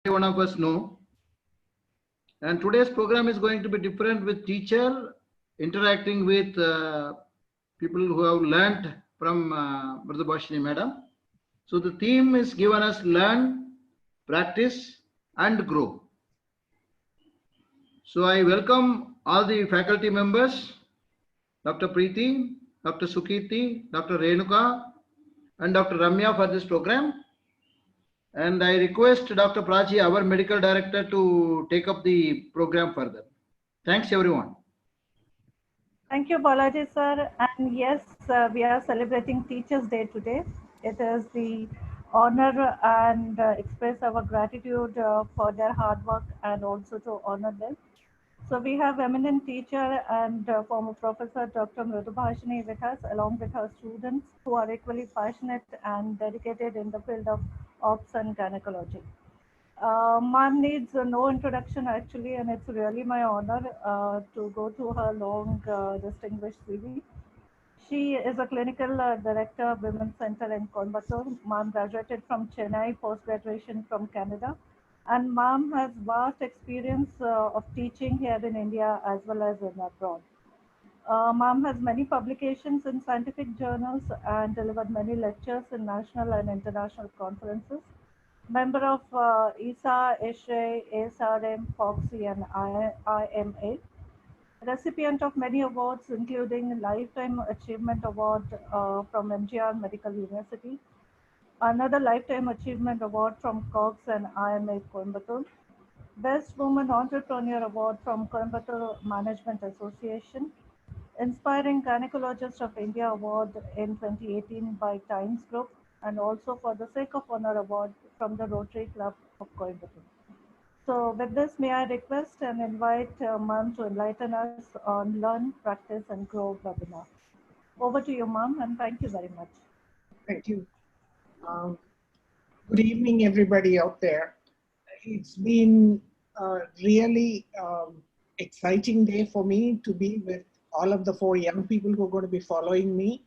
one of us know. And today's program is going to be different with teacher interacting with people who have learned from Brother Bashini Madam. So the theme is given us learn, practice and grow. So I welcome all the faculty members, Dr. Preeti, Dr. Sukirti, Dr. Renuka and Dr. Ramya for this program. And I request Dr. Prachi, our medical director, to take up the program further. Thanks, everyone. Thank you, Balaji sir. And yes, we are celebrating Teachers' Day today. It is the honor and express our gratitude for their hard work and also to honor them. So we have eminent teacher and former professor Dr. Mridubhashini with us, along with her students who are equally passionate and dedicated in the field of ops and gynecology. Ma'am needs no introduction actually, and it's really my honor to go through her long, distinguished CV. She is a clinical director, Women's Center in Coimbatore. Ma'am graduated from Chennai, post graduation from Canada, and Ma'am has vast experience of teaching here in India as well as in abroad. Ma'am has many publications in scientific journals and delivered many lectures in national and international conferences. Member of ESA, ESHRE, ASRM, FOXY, and IMA. Recipient of many awards, including Lifetime Achievement Award from MGR Medical University, another Lifetime Achievement Award from Cox and IMA Coimbatore, Best Woman Entrepreneur Award from Coimbatore Management Association, Inspiring Gynecologist of India Award in 2018 by Times Group, and also for the Sake of Honor Award from the Rotary Club of Coimbatore. So with this, may I request and invite Ma'am to enlighten us on Learn, Practice and Grow webinar. Over to you, Ma'am, and thank you very much. Thank you. Um, Good evening, everybody out there. It's been a really exciting day for me to be with all of the 4 young people who are going to be following me.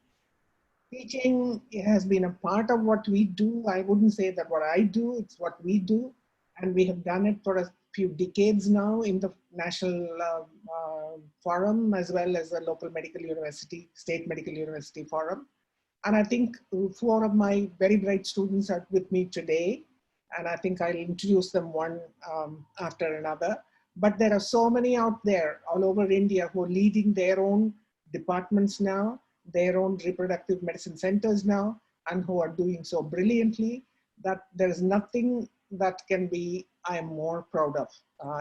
Teaching has been a part of what we do. I wouldn't say that what I do, it's what we do. And we have done it for a few decades now in the national forum, as well as the local medical university, state medical university forum. And I think 4 of my very bright students are with me today. And I think I'll introduce them one after another. But there are so many out there all over India who are leading their own departments now, their own reproductive medicine centers now, and who are doing so brilliantly that there is nothing that can be, I am more proud of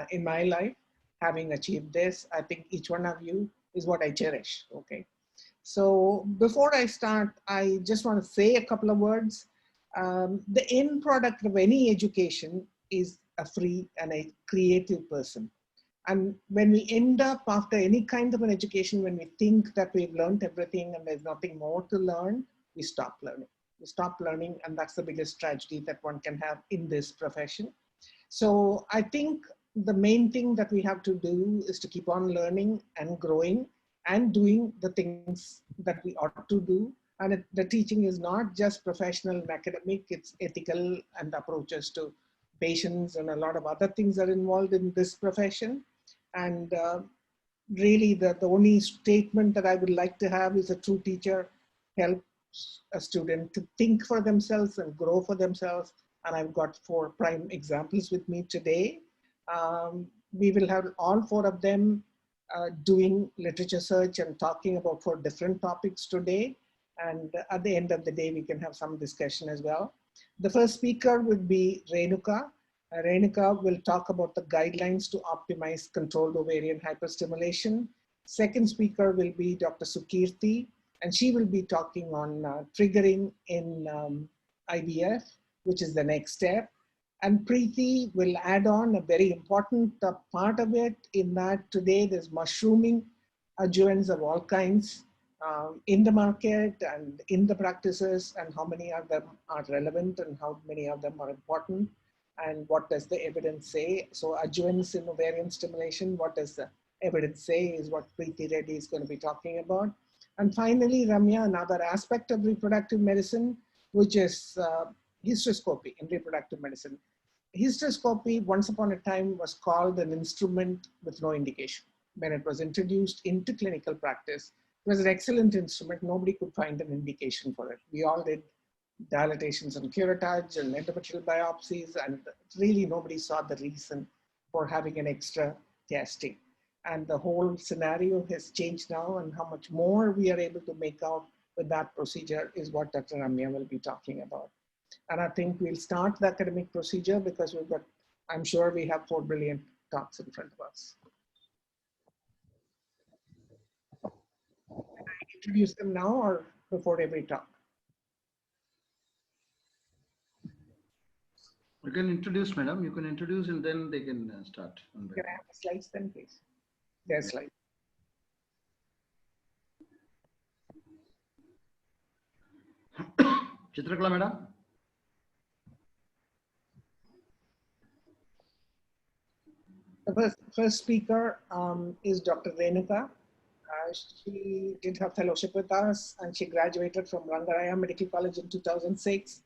in my life, having achieved this. I think each one of you is what I cherish, okay? So before I start, I just want to say a couple of words. The end product of any education is a free and a creative person. And when we end up after any kind of an education, when we think that we've learned everything and there's nothing more to learn, we stop learning. We stop learning, and that's the biggest tragedy that one can have in this profession. So I think the main thing that we have to do is to keep on learning and growing and doing the things that we ought to do. And the teaching is not just professional and academic, it's ethical and approaches to patients, and a lot of other things are involved in this profession. And really the only statement that I would like to have is a true teacher helps a student to think for themselves and grow for themselves. And I've got 4 prime examples with me today. We will have all 4 of them doing literature search and talking about 4 different topics today. And at the end of the day, we can have some discussion as well. The first speaker would be Renuka. Renuka will talk about the guidelines to optimize controlled ovarian hyperstimulation. Second speaker will be Dr. Sukirti, and she will be talking on triggering in IVF, which is the next step. And Preeti will add on a very important part of it, in that today there's mushrooming adjuvants of all kinds in the market and in the practices, and how many of them are relevant and how many of them are important, and what does the evidence say. So adjuvants in ovarian stimulation, what does the evidence say, is what Preeti Reddy is going to be talking about. And finally, Ramya, another aspect of reproductive medicine, which is hysteroscopy in reproductive medicine. Hysteroscopy, once upon a time, was called an instrument with no indication. When it was introduced into clinical practice, it was an excellent instrument. Nobody could find an indication for it. We all did dilatations and curettage and endometrial biopsies, and really nobody saw the reason for having an extra testing. And the whole scenario has changed now, and how much more we are able to make out with that procedure is what Dr. Ramya will be talking about. And I think we'll start the academic procedure because we've got, I'm sure we have 4 brilliant talks in front of us. Can I introduce them now or before every talk? You can introduce, madam. You can introduce and then they can start. Can I have the slides then, please? Their slide. Chitrakala, madam. The first speaker is Dr. Renuka. She did her fellowship with us and she graduated from Rangaraya Medical College in 2006.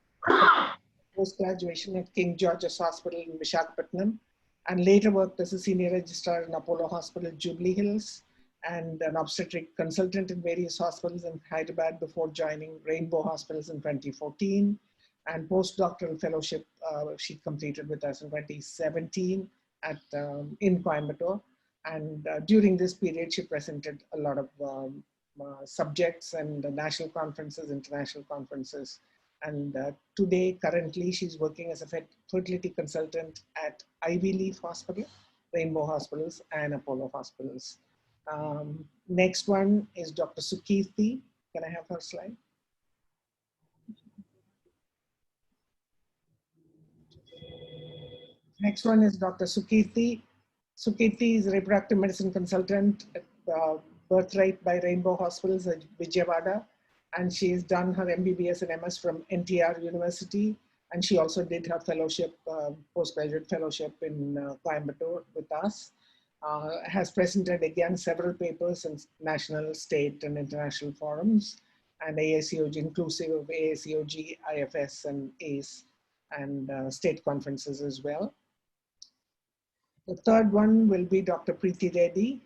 Post-graduation at King George's Hospital in Visakhapatnam, and later worked as a senior registrar in Apollo Hospital, Jubilee Hills, and an obstetric consultant in various hospitals in Hyderabad before joining Rainbow Hospitals in 2014. And postdoctoral fellowship she completed with us in 2017 at in Coimbatore. And during this period, she presented a lot of subjects and national conferences, international conferences. And today, currently, she's working as a fertility consultant at Ivy Leaf Hospital, Rainbow Hospitals, and Apollo Hospitals. Next one is Dr. Sukirti. Can I have her slide? Next one is Dr. Sukirti. Sukirti is a reproductive medicine consultant at Birthright by Rainbow Hospitals at Vijayawada. And she's done her MBBS and MS from NTR University. And she also did her fellowship, postgraduate fellowship in Coimbatore with us. Has presented again several papers in national, state, and international forums, and ASCOG, inclusive of ASCOG, IFS, and ACE, and state conferences as well. The third one will be Dr. Preeti Reddy.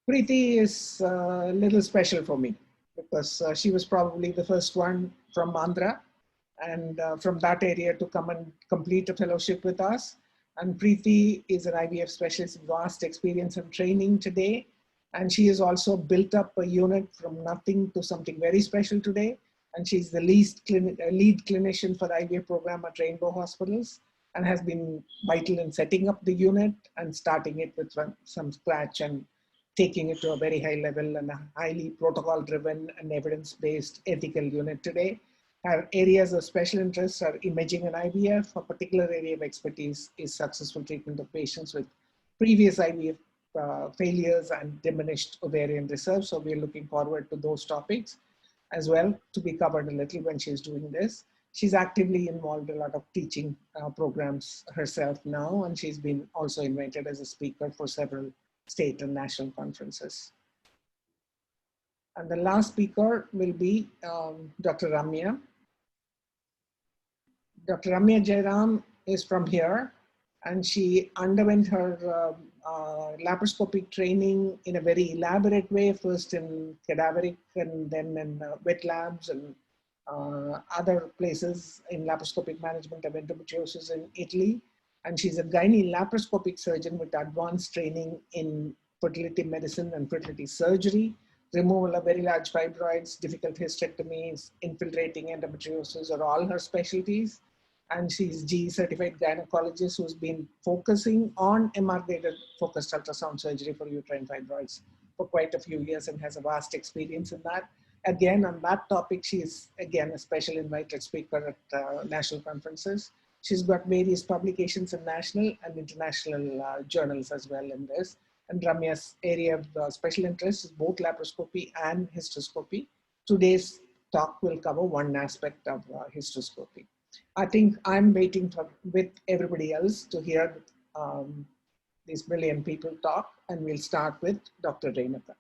Preeti is a little special for me because she was probably the first one from Andhra and from that area to come and complete a fellowship with us. And Preeti is an IVF specialist with vast experience and training today. And she has also built up a unit from nothing to something very special today. And she's the lead clinician for the IVF program at Rainbow Hospitals and has been vital in setting up the unit and starting it with some scratch and taking it to a very high level and a highly protocol-driven and evidence-based ethical unit today. Our areas of special interest are imaging and IVF. A particular area of expertise is successful treatment of patients with previous IVF failures and diminished ovarian reserve. So we're looking forward to those topics as well to be covered a little when she's doing this. She's actively involved in a lot of teaching programs herself now, and she's been also invited as a speaker for several state and national conferences. And the last speaker will be Dr. Ramya. Dr. Ramya Jairam is from here, and she underwent her laparoscopic training in a very elaborate way, first in cadaveric and then in wet labs and other places in laparoscopic management of endometriosis in Italy. And she's a gynae laparoscopic surgeon with advanced training in fertility medicine and fertility surgery, removal of very large fibroids, difficult hysterectomies, infiltrating endometriosis are all her specialties. And she's GE certified gynecologist who's been focusing on MR-guided focused ultrasound surgery for uterine fibroids for quite a few years and has a vast experience in that. Again, on that topic, she's again a special invited speaker at national conferences. She's got various publications in national and international journals as well in this. And Ramya's area of special interest is both laparoscopy and hysteroscopy. Today's talk will cover one aspect of hysteroscopy. I think I'm waiting with everybody else to hear these brilliant people talk, and we'll start with Dr. Renuka.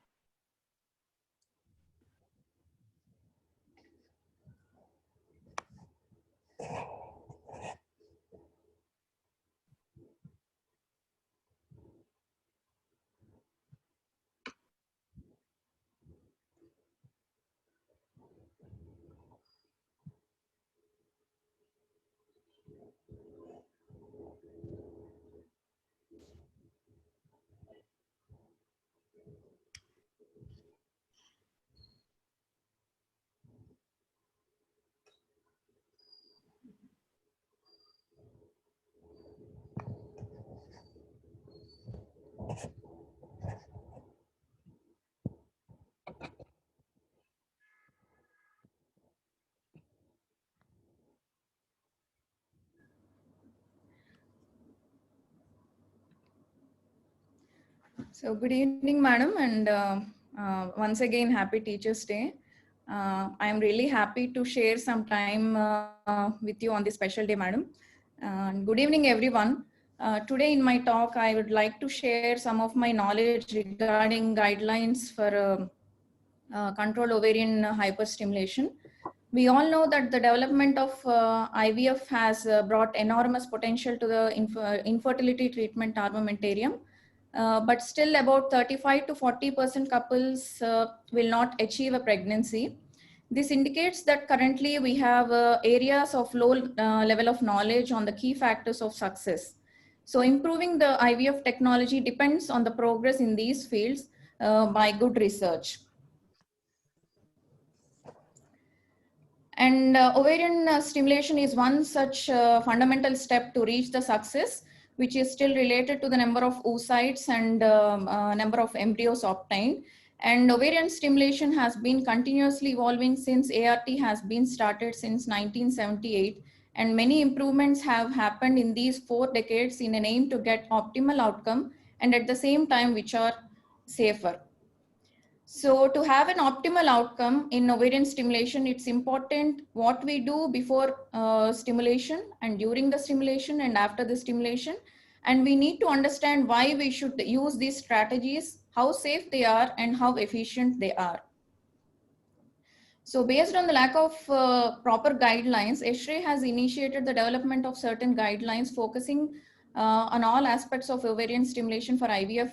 So good evening, madam, and once again, happy Teachers' Day. I am really happy to share some time with you on this special day, madam. Good evening, everyone. Today in my talk, I would like to share some of my knowledge regarding guidelines for controlled ovarian hyperstimulation. We all know that the development of IVF has brought enormous potential to the infertility treatment armamentarium. But still about 35 to 40% couples will not achieve a pregnancy. This indicates that currently we have areas of low level of knowledge on the key factors of success. So improving the IVF technology depends on the progress in these fields by good research. And ovarian stimulation is one such fundamental step to reach the success, which is still related to the number of oocytes and number of embryos obtained. And ovarian stimulation has been continuously evolving since ART has been started since 1978. And many improvements have happened in these 4 decades in an aim to get optimal outcome and at the same time which are safer. So to have an optimal outcome in ovarian stimulation, it's important what we do before stimulation and during the stimulation and after the stimulation. And we need to understand why we should use these strategies, how safe they are and how efficient they are. So based on the lack of proper guidelines, ESHRE has initiated the development of certain guidelines focusing on all aspects of ovarian stimulation for IVF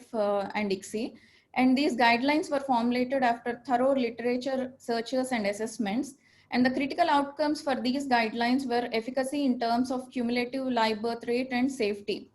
and ICSI. And these guidelines were formulated after thorough literature searches and assessments. And the critical outcomes for these guidelines were efficacy in terms of cumulative live birth rate and safety.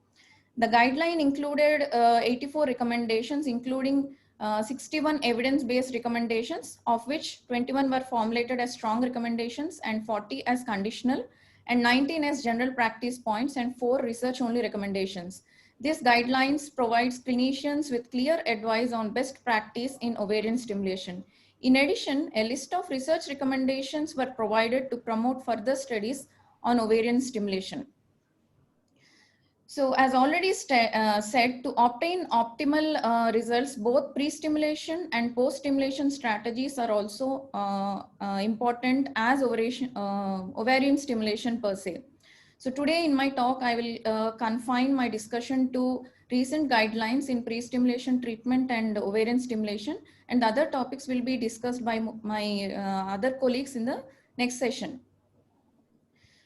The guideline included 84 recommendations, including 61 evidence-based recommendations, of which 21 were formulated as strong recommendations and 40 as conditional, and 19 as general practice points and 4 research-only recommendations. These guidelines provides clinicians with clear advice on best practice in ovarian stimulation. In addition, a list of research recommendations were provided to promote further studies on ovarian stimulation. So as already said, to obtain optimal results, both pre-stimulation and post-stimulation strategies are also important as ovarian stimulation per se. So today in my talk, I will confine my discussion to recent guidelines in pre-stimulation treatment and ovarian stimulation, and the other topics will be discussed by my other colleagues in the next session.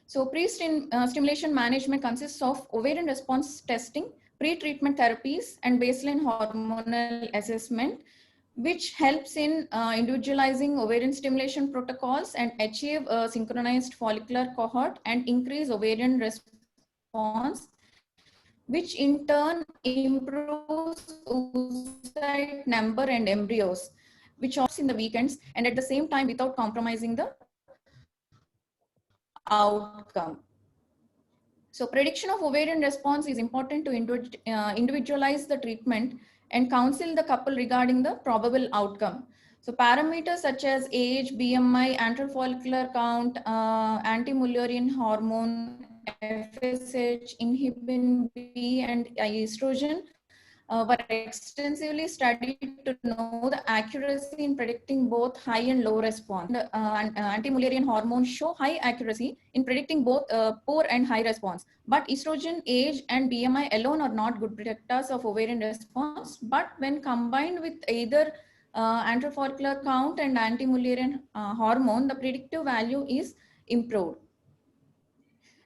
So pre-stimulation management consists of ovarian response testing, pre-treatment therapies, and baseline hormonal assessment, which helps in individualizing ovarian stimulation protocols and achieve a synchronized follicular cohort and increase ovarian response, which in turn improves oocyte number and embryos, which also in the weekends and at the same time without compromising the outcome. So prediction of ovarian response is important to individualize the treatment and counsel the couple regarding the probable outcome. So parameters such as age, BMI, antral follicular count, anti-Mullerian hormone, FSH, inhibin B, and estrogen were extensively studied to know the accuracy in predicting both high and low response. Anti-Mullerian hormones show high accuracy in predicting both poor and high response. But estrogen, age, and BMI alone are not good predictors of ovarian response. But when combined with either antral follicular count and anti-Mullerian hormone, the predictive value is improved.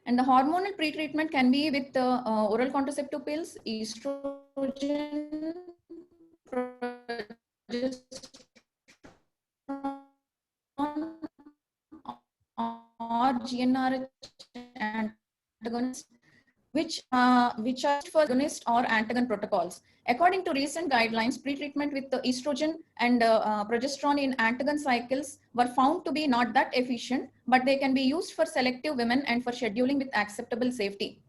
And the hormonal pretreatment can be with oral contraceptive pills, estrogen, progesterone, or GnRH antagonists, which are for agonist or antagon protocols. According to recent guidelines, pre-treatment with the estrogen and progesterone in antagon cycles were found to be not that efficient, but they can be used for selective women and for scheduling with acceptable safety.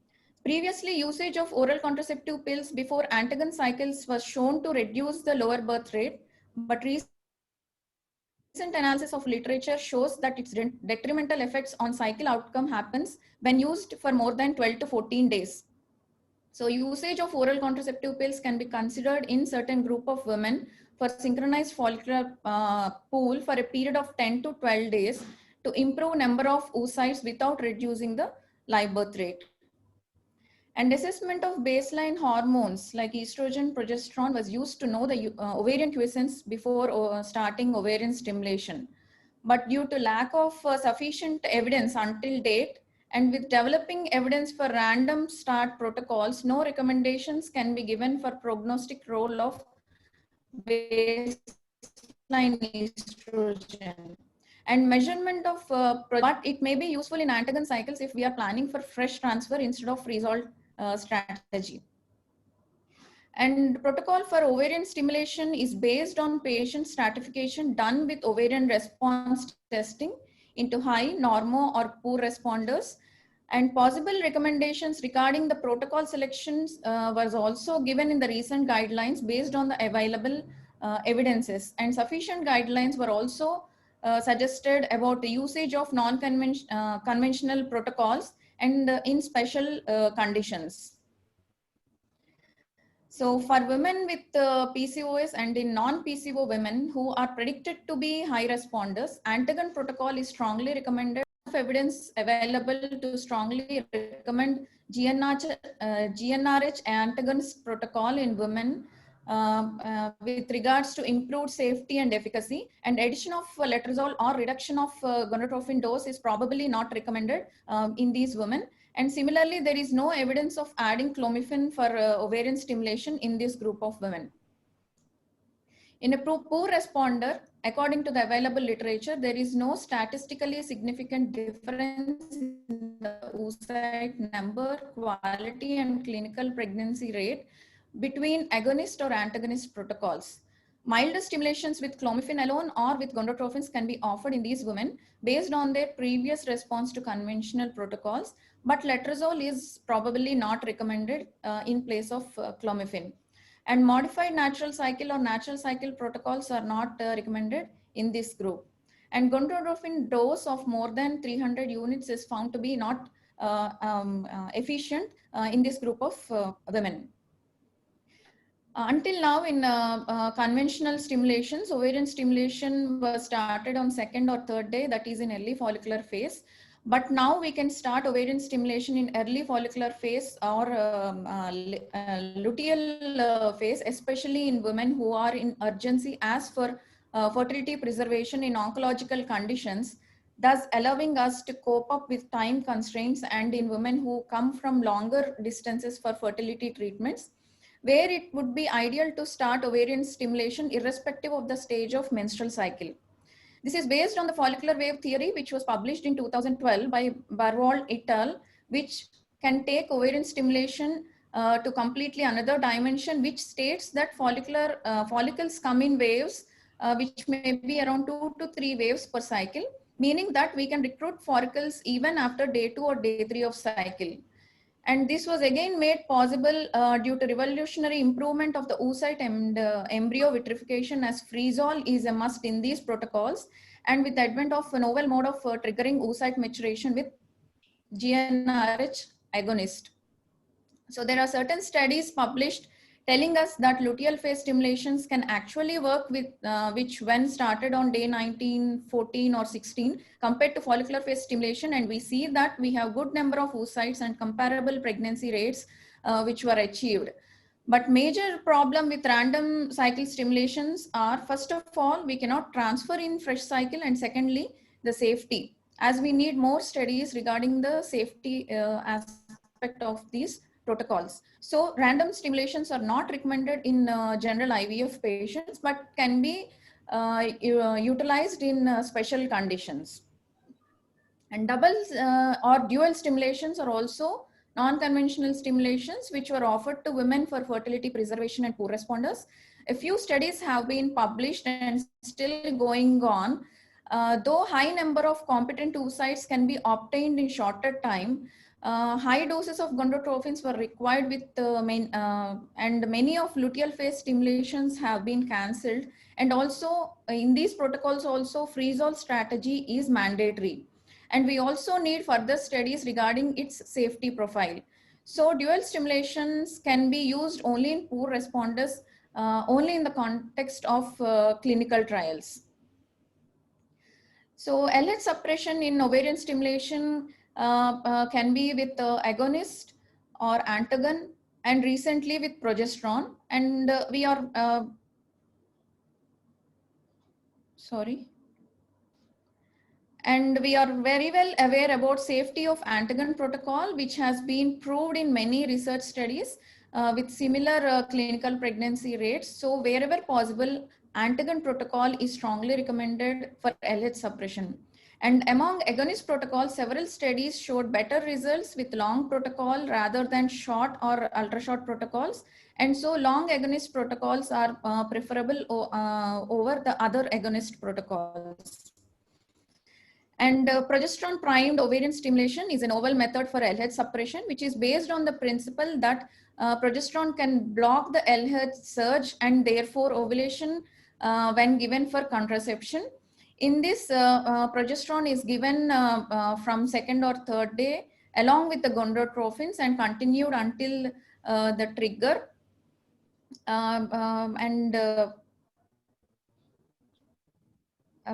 Previously, usage of oral contraceptive pills before antagon cycles was shown to reduce the lower birth rate, but recent analysis of literature shows that its detrimental effects on cycle outcome happens when used for more than 12 to 14 days. So usage of oral contraceptive pills can be considered in certain group of women for synchronized follicular pool for a period of 10 to 12 days to improve number of oocytes without reducing the live birth rate. And assessment of baseline hormones like estrogen, progesterone was used to know the ovarian quiescence before starting ovarian stimulation. But due to lack of sufficient evidence until date, and with developing evidence for random start protocols, no recommendations can be given for prognostic role of baseline estrogen. And measurement of, but it may be useful in antagon cycles if we are planning for fresh transfer instead of freeze-all strategy. And protocol for ovarian stimulation is based on patient stratification done with ovarian response testing into high, normo, or poor responders. And possible recommendations regarding the protocol selections was also given in the recent guidelines based on the available evidences. And sufficient guidelines were also suggested about the usage of non-conventional protocols and in special conditions. So for women with PCOS and in non-PCO women who are predicted to be high responders, antagon protocol is strongly recommended. Evidence available to strongly recommend GnRH antagonist protocol in women with regards to improved safety and efficacy, and addition of letrozole or reduction of gonadotropin dose is probably not recommended in these women. And similarly, there is no evidence of adding clomiphene for ovarian stimulation in this group of women. In a poor responder, according to the available literature, there is no statistically significant difference in the oocyte number, quality, and clinical pregnancy rate between agonist or antagonist protocols. Milder stimulations with clomiphene alone or with gonadotropins can be offered in these women based on their previous response to conventional protocols, but letrozole is probably not recommended in place of clomiphene. And modified natural cycle or natural cycle protocols are not recommended in this group. And gonadotropin dose of more than 300 units is found to be not efficient in this group of women. Until now, in conventional stimulations, ovarian stimulation was started on second or third day, that is in early follicular phase. But now we can start ovarian stimulation in early follicular phase or luteal phase, especially in women who are in urgency as for fertility preservation in oncological conditions, thus allowing us to cope up with time constraints, and in women who come from longer distances for fertility treatments, where it would be ideal to start ovarian stimulation irrespective of the stage of menstrual cycle. This is based on the follicular wave theory, which was published in 2012 by Barwald et al., which can take ovarian stimulation to completely another dimension, which states that follicles come in waves, which may be around 2 to 3 waves per cycle, meaning that we can recruit follicles even after day 2 or day 3 of cycle. And this was again made possible due to revolutionary improvement of the oocyte and embryo vitrification, as freeze-all is a must in these protocols, and with the advent of a novel mode of triggering oocyte maturation with GnRH agonist. So there are certain studies published telling us that luteal phase stimulations can actually work with which when started on day 19, 14 or 16 compared to follicular phase stimulation, and we see that we have good number of oocytes and comparable pregnancy rates which were achieved. But major problem with random cycle stimulations are, first of all, we cannot transfer in fresh cycle, and secondly, the safety, as we need more studies regarding the safety aspect of these protocols. So random stimulations are not recommended in general IVF patients, but can be utilized in special conditions. And double or dual stimulations are also non-conventional stimulations which were offered to women for fertility preservation and poor responders. A few studies have been published and still going on. Though high number of competent oocytes can be obtained in shorter time, high doses of gonadotropins were required with and many of luteal phase stimulations have been cancelled. And also in these protocols also freeze-all strategy is mandatory. And we also need further studies regarding its safety profile. So dual stimulations can be used only in poor responders, only in the context of clinical trials. So LH suppression in ovarian stimulation can be with agonist or antagon, and recently with progesterone. And we are, sorry. And we are very well aware about safety of antagon protocol, which has been proved in many research studies with similar clinical pregnancy rates. So wherever possible, antagon protocol is strongly recommended for LH suppression. And among agonist protocols, several studies showed better results with long protocol rather than short or ultra short protocols. And so long agonist protocols are preferable over the other agonist protocols. And progesterone primed ovarian stimulation is a novel method for LH suppression, which is based on the principle that progesterone can block the LH surge and therefore ovulation when given for contraception. In this, progesterone is given from second or third day along with the gonadotropins and continued until the trigger.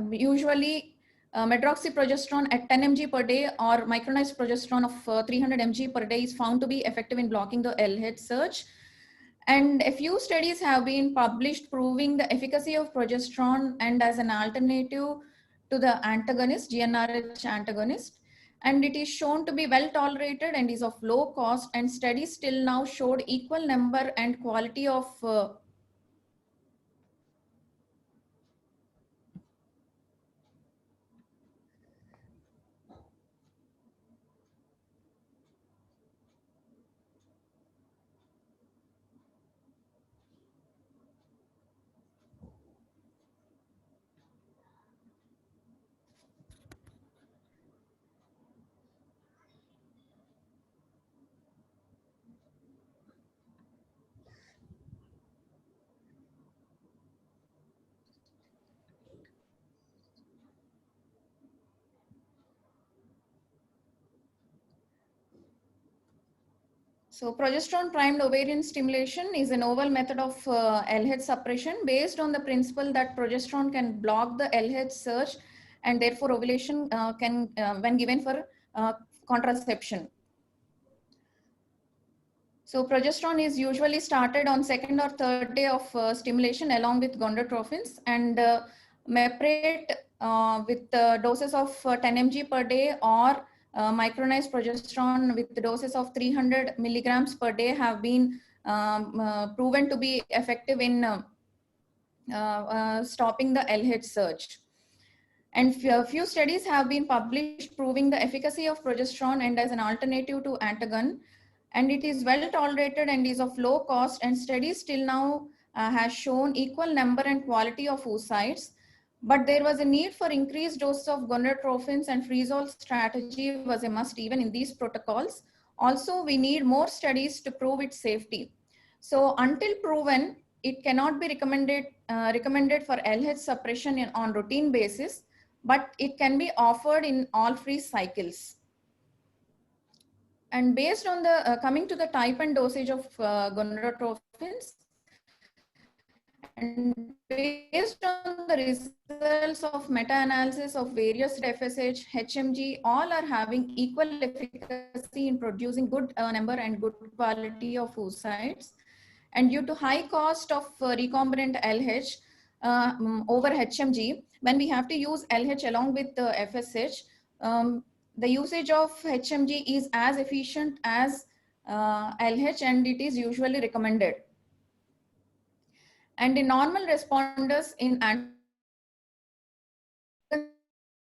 Usually medroxyprogesterone at 10 mg per day or micronized progesterone of 300 mg per day is found to be effective in blocking the LH surge. And a few studies have been published proving the efficacy of progesterone and as an alternative to the antagonist, GnRH antagonist. And it is shown to be well tolerated and is of low cost, and studies till now showed equal number and quality of So progesterone primed ovarian stimulation is a novel method of LH suppression based on the principle that progesterone can block the LH surge and therefore ovulation can when given for contraception. So progesterone is usually started on second or third day of stimulation along with gonadotropins, and Meprate with doses of 10 mg per day or micronized progesterone with doses of 300 milligrams per day have been proven to be effective in stopping the LH surge. And few studies have been published proving the efficacy of progesterone and as an alternative to antagon. And it is well tolerated and is of low cost, and studies till now has shown equal number and quality of oocytes. But there was a need for increased doses of gonadotropins, and freeze-all strategy was a must even in these protocols. Also, we need more studies to prove its safety. So until proven, it cannot be recommended for LH suppression on routine basis, but it can be offered in all freeze cycles. And based on the coming to the type and dosage of gonadotropins, and based on the results of meta-analysis of various FSH, HMG, all are having equal efficacy in producing good number and good quality of oocytes. And due to high cost of recombinant LH over HMG, when we have to use LH along with the FSH, the usage of HMG is as efficient as LH, and it is usually recommended. And in normal responders in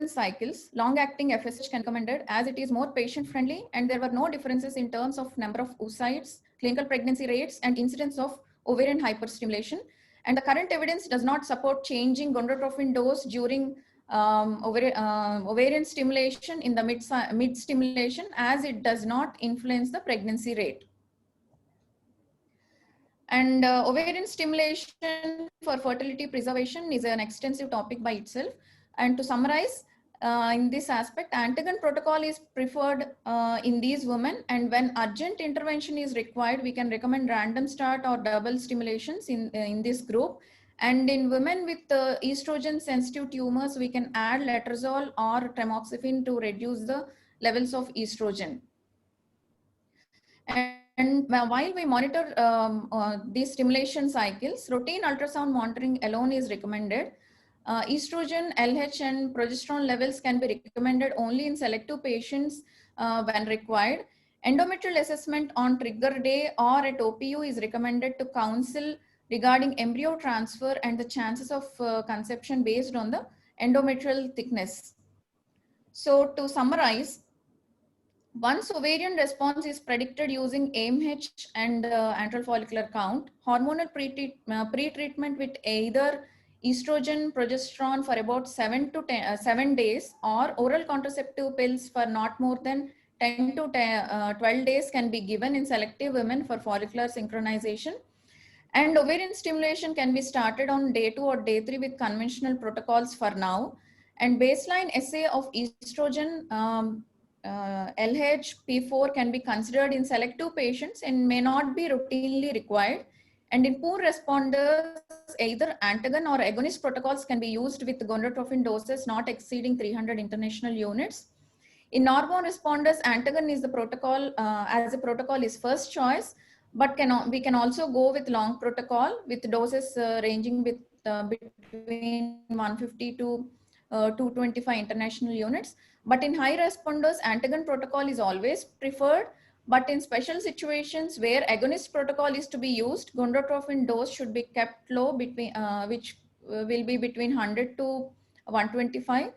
cycles, long-acting FSH can be recommended as it is more patient-friendly, and there were no differences in terms of number of oocytes, clinical pregnancy rates, and incidence of ovarian hyperstimulation. And the current evidence does not support changing gonadotropin dose during ovarian stimulation in the mid stimulation, as it does not influence the pregnancy rate. And ovarian stimulation for fertility preservation is an extensive topic by itself. And to summarize, in this aspect, Antagon protocol is preferred in these women, and when urgent intervention is required, we can recommend random start or double stimulations in this group. And in women with estrogen sensitive tumors, we can add letrozole or tamoxifen to reduce the levels of estrogen. And while we monitor these stimulation cycles, routine ultrasound monitoring alone is recommended. Estrogen, LH, and progesterone levels can be recommended only in selective patients when required. Endometrial assessment on trigger day or at OPU is recommended to counsel regarding embryo transfer and the chances of conception based on the endometrial thickness. So to summarize, once ovarian response is predicted using AMH and antral follicular count, hormonal pre-treatment with either estrogen, progesterone for about 7 days or oral contraceptive pills for not more than 10 to 12 days can be given in selective women for follicular synchronization. And ovarian stimulation can be started on day 2 or day 3 with conventional protocols for now. And baseline assay of estrogen, LH, P4 can be considered in selective patients and may not be routinely required. And in poor responders, either antagon or agonist protocols can be used with gonadotropin doses not exceeding 300 international units. In normal responders, antagon is the protocol, as a protocol is first choice, but we can also go with long protocol with doses ranging with between 150 to 225 international units. But in high responders, antagon protocol is always preferred. But in special situations where agonist protocol is to be used, gonadotropin dose should be kept low, between which will be between 100 to 125.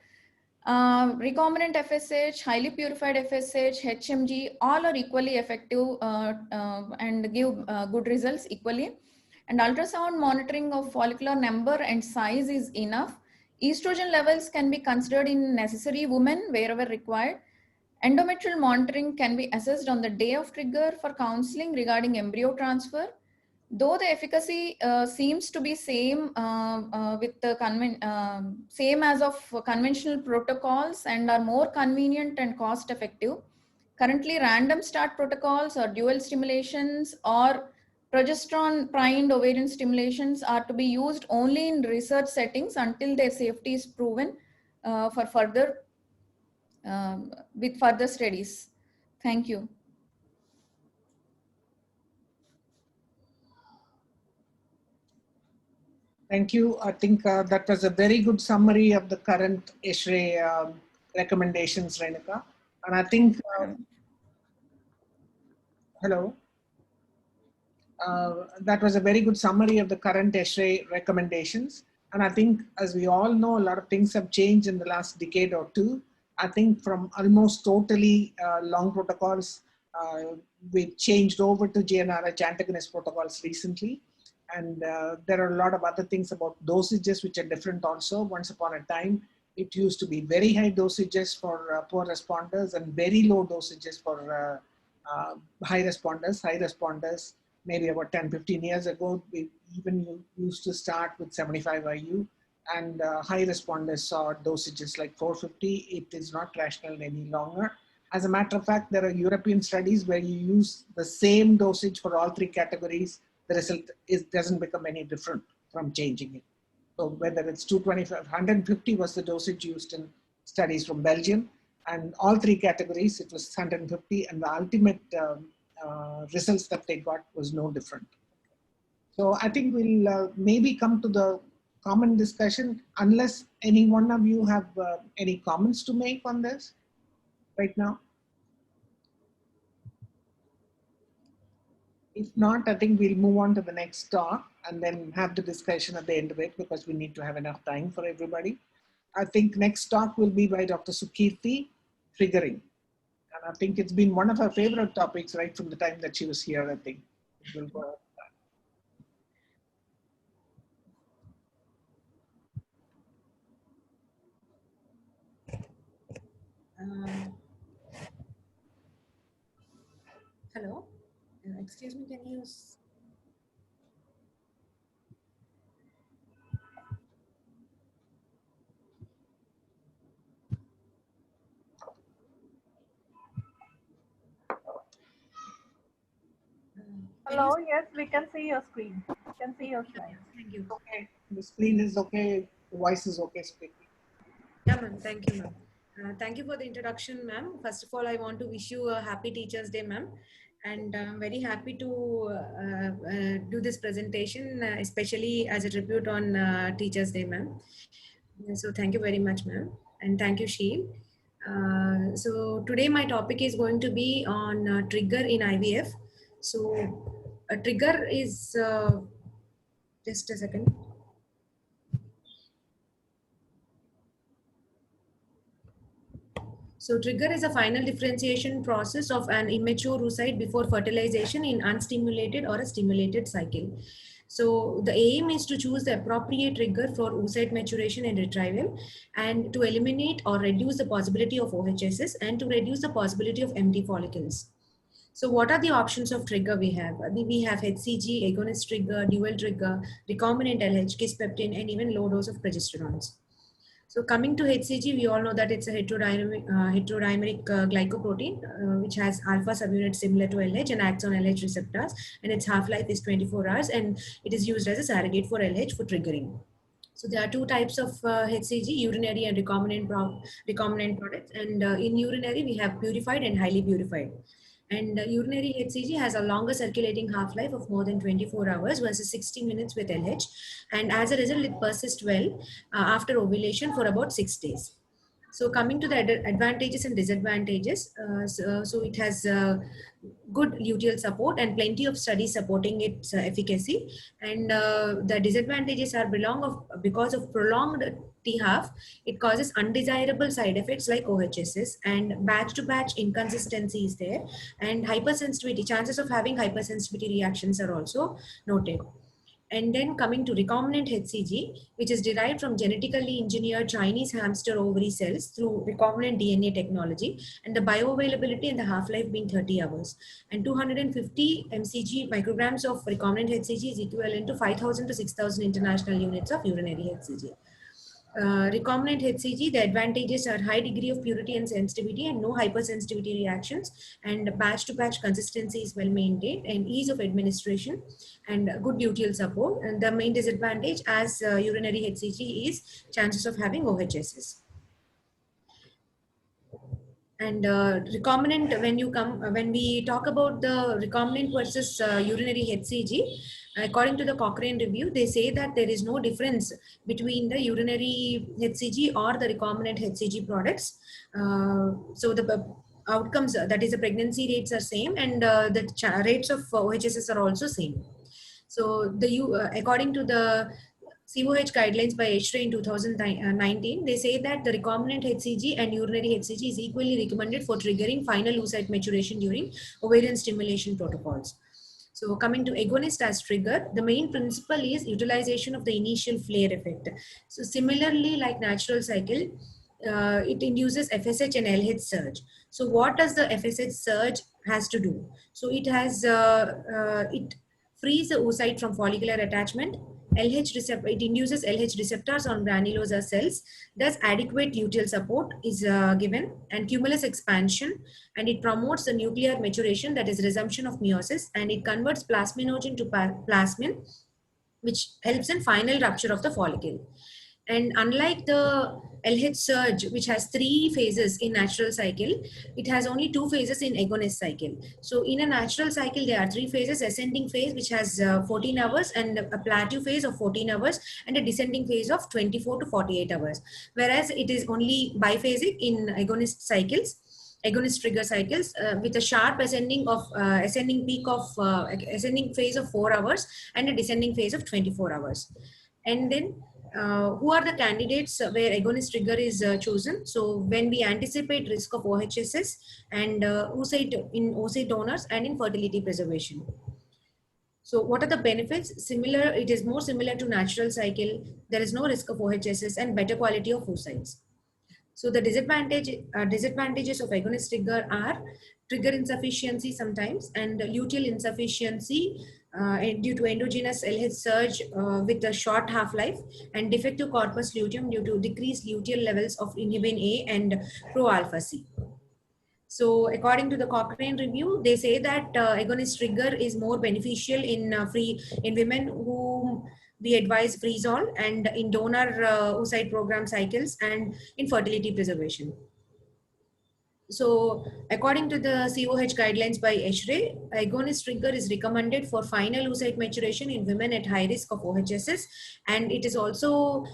Recombinant FSH, highly purified FSH, HMG, all are equally effective and give good results equally. And ultrasound monitoring of follicular number and size is enough. Estrogen levels can be considered in necessary women wherever required. Endometrial monitoring can be assessed on the day of trigger for counseling regarding embryo transfer. Though the efficacy seems to be same with the same as of conventional protocols and are more convenient and cost effective. Currently, random start protocols or dual stimulations or progesterone primed ovarian stimulations are to be used only in research settings until their safety is proven for further with further studies. Thank you. Thank you. I think that was a very good summary of the current ESHRE recommendations, Renuka. And I think, hello. That was a very good summary of the current ESHRE recommendations. And I think, as we all know, a lot of things have changed in the last decade or two. I think from almost totally long protocols, we've changed over to GnRH antagonist protocols recently. And there are a lot of other things about dosages which are different also. Once upon a time, it used to be very high dosages for poor responders and very low dosages for high responders. Maybe about 10, 15 years ago, we even used to start with 75 IU, and high responders saw dosages like 450. It is not rational any longer. As a matter of fact, there are European studies where you use the same dosage for all three categories. The result doesn't become any different from changing it. So whether it's 225, 150 was the dosage used in studies from Belgium, and all three categories, it was 150, and the ultimate results that they got was no different. So I think we'll maybe come to the common discussion, unless any one of you have any comments to make on this right now. If not, I think we'll move on to the next talk and then have the discussion at the end of it, because we need to have enough time for everybody. I think next talk will be by Dr. Sukirti, triggering. And I think it's been one of her favorite topics right from the time that she was here, I think. It will go. Hello, excuse me, can you? Hello, yes, we can see your screen. We can see your slides. Thank you. Okay, the screen is okay, the voice is okay speaking. Yeah, ma'am. Thank you, ma'am. Thank you for the introduction, ma'am. First of all, I want to wish you a happy Teachers' Day, ma'am. And I'm very happy to do this presentation, especially as a tribute on Teachers' Day, ma'am. So thank you very much, ma'am. And thank you, Sheel. So today my topic is going to be on trigger in IVF. So a trigger is, just a second. So trigger is a final differentiation process of an immature oocyte before fertilization in unstimulated or a stimulated cycle. So the aim is to choose the appropriate trigger for oocyte maturation and retrieval, and to eliminate or reduce the possibility of OHSs, and to reduce the possibility of empty follicles. So what are the options of trigger we have? We have HCG, agonist trigger, dual trigger, recombinant LH, kisspeptin, and even low dose of progesterones. So coming to HCG, we all know that it's a heterodimeric glycoprotein, which has alpha subunits similar to LH and acts on LH receptors, and its half-life is 24 hours, and it is used as a surrogate for LH for triggering. So there are two types of HCG, urinary and recombinant products. And in urinary, we have purified and highly purified. And urinary HCG has a longer circulating half-life of more than 24 hours versus 60 minutes with LH. And as a result, it persists well after ovulation for about 6 days. So coming to the advantages and disadvantages, so it has good luteal support and plenty of studies supporting its efficacy. And the disadvantages are because of prolonged T-half, it causes undesirable side effects like OHSs, and batch-to-batch inconsistency is there, and hypersensitivity, chances of having hypersensitivity reactions are also noted. And then coming to recombinant HCG, which is derived from genetically engineered Chinese hamster ovary cells through recombinant DNA technology, and the bioavailability and the half-life being 30 hours. And 250 mcg micrograms of recombinant HCG is equivalent to 5,000 to 6,000 international units of urinary HCG. Recombinant HCG, the advantages are high degree of purity and sensitivity and no hypersensitivity reactions, and batch-to-batch consistency is well maintained, and ease of administration, and good luteal support. And the main disadvantage as urinary HCG is chances of having OHSs. And recombinant, when we talk about the recombinant versus urinary HCG, according to the Cochrane review, they say that there is no difference between the urinary HCG or the recombinant HCG products. So the outcomes, that is the pregnancy rates are same, and the rates of OHSs are also same. So according to the COH guidelines by H3 in 2019, they say that the recombinant HCG and urinary HCG is equally recommended for triggering final oocyte maturation during ovarian stimulation protocols. So coming to agonist as trigger, the main principle is utilization of the initial flare effect. So similarly, like natural cycle, it induces FSH and LH surge. So what does the FSH surge has to do? So it has, it frees the oocyte from follicular attachment. It induces LH receptors on granulosa cells. Thus, adequate luteal support is given, and cumulus expansion, and it promotes the nuclear maturation, that is resumption of meiosis, and it converts plasminogen to plasmin, which helps in final rupture of the follicle. And unlike the LH surge, which has 3 phases in natural cycle, it has only 2 phases in agonist cycle. So in a natural cycle, there are 3 phases: ascending phase, which has 14 hours, and a plateau phase of 14 hours, and a descending phase of 24 to 48 hours. Whereas it is only biphasic in agonist cycles, agonist trigger cycles, with a sharp ascending phase of 4 hours and a descending phase of 24 hours. And then who are the candidates where agonist trigger is chosen? So when we anticipate risk of OHSS and oocyte in oocyte donors and in fertility preservation. So what are the benefits? Similar, it is more similar to natural cycle. There is no risk of OHSS and better quality of oocytes. So the disadvantages of agonist trigger are trigger insufficiency sometimes and luteal insufficiency due to endogenous LH surge with a short half-life and defective corpus luteum due to decreased luteal levels of inhibin A and pro-alpha C. So according to the Cochrane review, they say that agonist trigger is more beneficial in women who we advise freeze-all and in donor oocyte program cycles and in fertility preservation. So according to the COH guidelines by ESHRE, agonist trigger is recommended for final oocyte maturation in women at high risk of OHSS, and it is also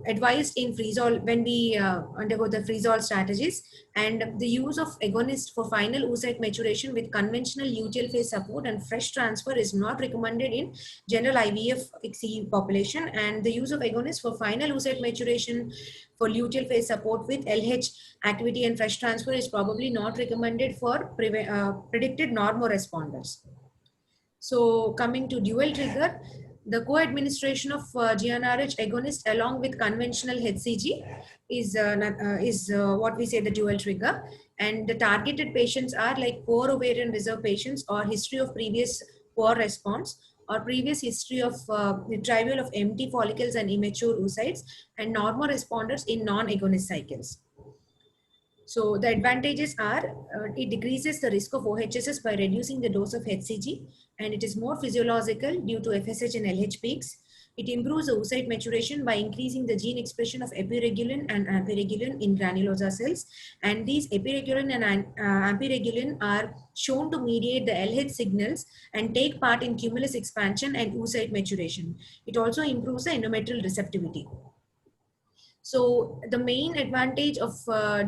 advised in freeze-all when we undergo the freeze-all strategies, and the use of agonist for final oocyte maturation with conventional luteal phase support and fresh transfer is not recommended in general IVF-XE population, and the use of agonist for final oocyte maturation for luteal phase support with LH activity and fresh transfer is probably not recommended for predicted normoresponders. So coming to dual trigger, the co-administration of GnRH agonist along with conventional HCG is what we say the dual trigger, and the targeted patients are like poor ovarian reserve patients or history of previous poor response or previous history of retrieval of empty follicles and immature oocytes and normoresponders in non-agonist cycles. So the advantages are it decreases the risk of OHSS by reducing the dose of HCG, and it is more physiological due to FSH and LH peaks. It improves the oocyte maturation by increasing the gene expression of epiregulin and ampiregulin in granulosa cells, and these epiregulin and ampiregulin are shown to mediate the LH signals and take part in cumulus expansion and oocyte maturation. It also improves the endometrial receptivity. So the main advantage of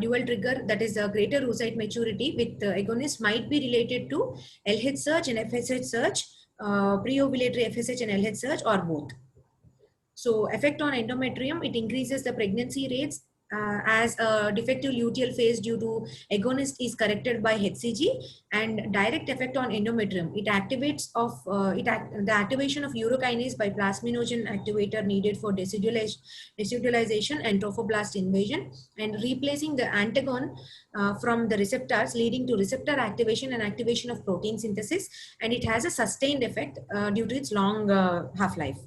dual trigger, that is a greater oocyte maturity with agonist, might be related to LH surge and FSH surge, pre-ovulatory FSH and LH surge, or both. So effect on endometrium, it increases the pregnancy rates as a defective luteal phase due to agonist is corrected by HCG, and direct effect on endometrium. It activates the activation of urokinase by plasminogen activator needed for decidualization and trophoblast invasion, and replacing the antagon from the receptors, leading to receptor activation and activation of protein synthesis, and it has a sustained effect due to its long half-life.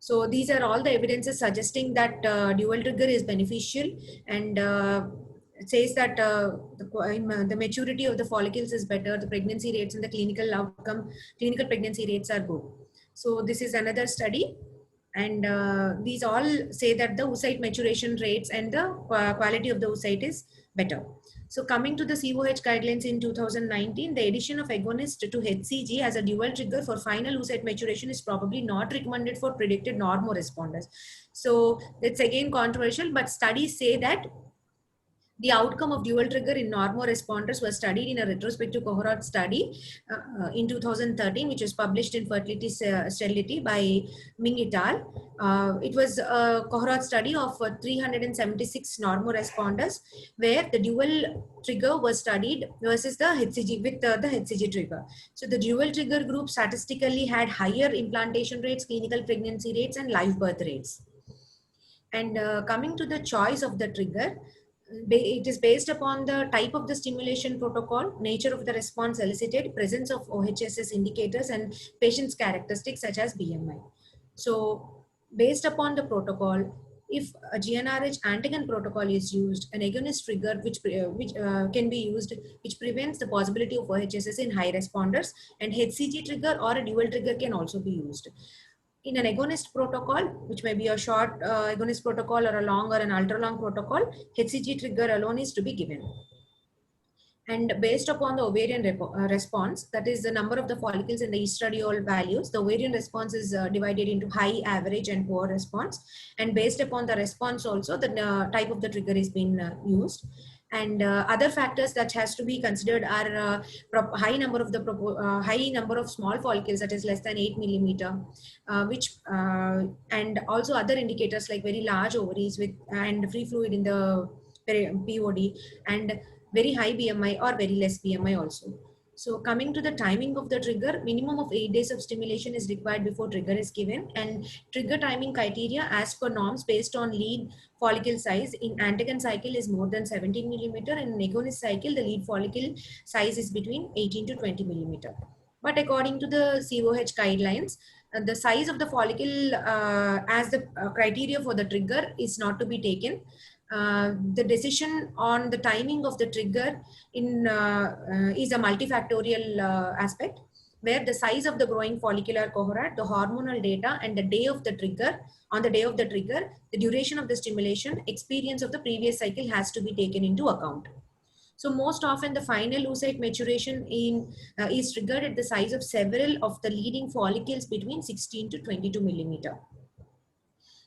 So these are all the evidences suggesting that dual trigger is beneficial, and it says that the maturity of the follicles is better, the pregnancy rates and the clinical pregnancy rates are good. So this is another study, and these all say that the oocyte maturation rates and the quality of the oocyte is better. So coming to the COH guidelines in 2019, the addition of agonist to HCG as a dual trigger for final oocyte maturation is probably not recommended for predicted normoresponders. So it's again controversial, but studies say that the outcome of dual trigger in normoresponders was studied in a retrospective cohort study in 2013, which was published in Fertility Sterility by Ming et al. It was a cohort study of 376 normoresponders, where the dual trigger was studied versus the HCG with the HCG trigger. So the dual trigger group statistically had higher implantation rates, clinical pregnancy rates, and live birth rates. And coming to the choice of the trigger, it is based upon the type of the stimulation protocol, nature of the response elicited, presence of OHSS indicators, and patient's characteristics such as BMI. So based upon the protocol, if a GnRH antigen protocol is used, an agonist trigger which can be used, which prevents the possibility of OHSS in high responders, and HCG trigger or a dual trigger can also be used. In an agonist protocol, which may be a short agonist protocol or a long or an ultra-long protocol, HCG trigger alone is to be given. And based upon the ovarian response, that is the number of the follicles in the estradiol values, the ovarian response is divided into high, average, and poor response. And based upon the response also, the type of the trigger is being used. And other factors that has to be considered are high number of small follicles, that is less than 8 millimeter, and also other indicators like very large ovaries with and free fluid in the POD, and very high BMI or very less BMI also. So coming to the timing of the trigger, minimum of 8 days of stimulation is required before trigger is given, and trigger timing criteria as per norms based on lead follicle size in antagon cycle is more than 17 millimeter, and in agonist cycle the lead follicle size is between 18 to 20 millimeter. But according to the COH guidelines, the size of the follicle as the criteria for the trigger is not to be taken. The decision on the timing of the trigger is a multifactorial aspect, where the size of the growing follicular cohort, the hormonal data, and the day of the trigger, the duration of the stimulation, experience of the previous cycle has to be taken into account. So most often the final oocyte maturation is triggered at the size of several of the leading follicles between 16 to 22 millimeter.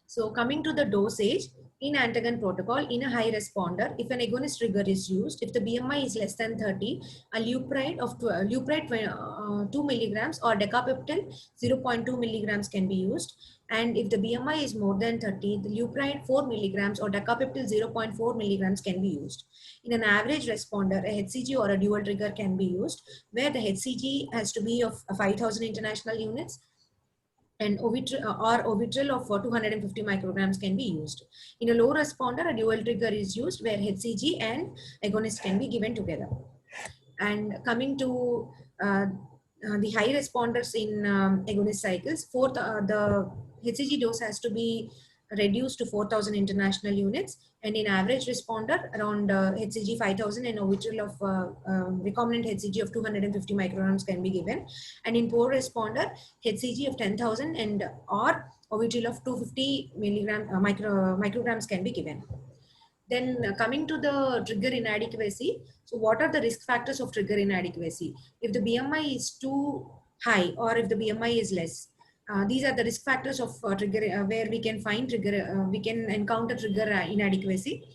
So coming to the dosage, in antagon protocol, in a high responder, if an agonist trigger is used, if the BMI is less than 30, a leupride 2 milligrams or decapeptyl 0.2 milligrams can be used. And if the BMI is more than 30, the leupride 4 milligrams or decapeptyl 0.4 milligrams can be used. In an average responder, a HCG or a dual trigger can be used, where the HCG has to be of 5,000 international units, and Ovitril of 250 micrograms can be used. In a low responder, a dual trigger is used, where HCG and agonist can be given together. And coming to the high responders in agonist cycles, the HCG dose has to be reduced to 4,000 international units, and in average responder around HCG 5,000 and Ovitril of recombinant HCG of 250 micrograms can be given, and in poor responder HCG of 10,000 and or Ovitril of 250 micrograms can be given. Then coming to the trigger inadequacy, so what are the risk factors of trigger inadequacy? If the BMI is too high or if the BMI is less, these are the risk factors of trigger where we can find trigger, we can encounter trigger inadequacy.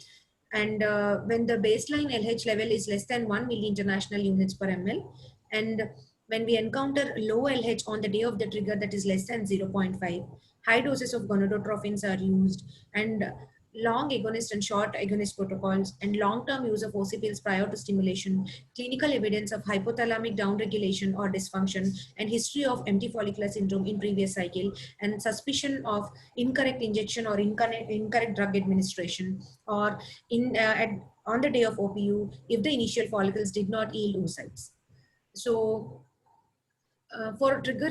And when the baseline LH level is less than 1 milli international units per ml, and when we encounter low LH on the day of the trigger, that is less than 0.5, high doses of gonadotrophins are used, and long agonist and short agonist protocols, and long-term use of OC pills prior to stimulation, clinical evidence of hypothalamic downregulation or dysfunction, and history of empty follicular syndrome in previous cycle, and suspicion of incorrect injection or incorrect drug administration, or on the day of OPU, if the initial follicles did not yield oocytes. So for trigger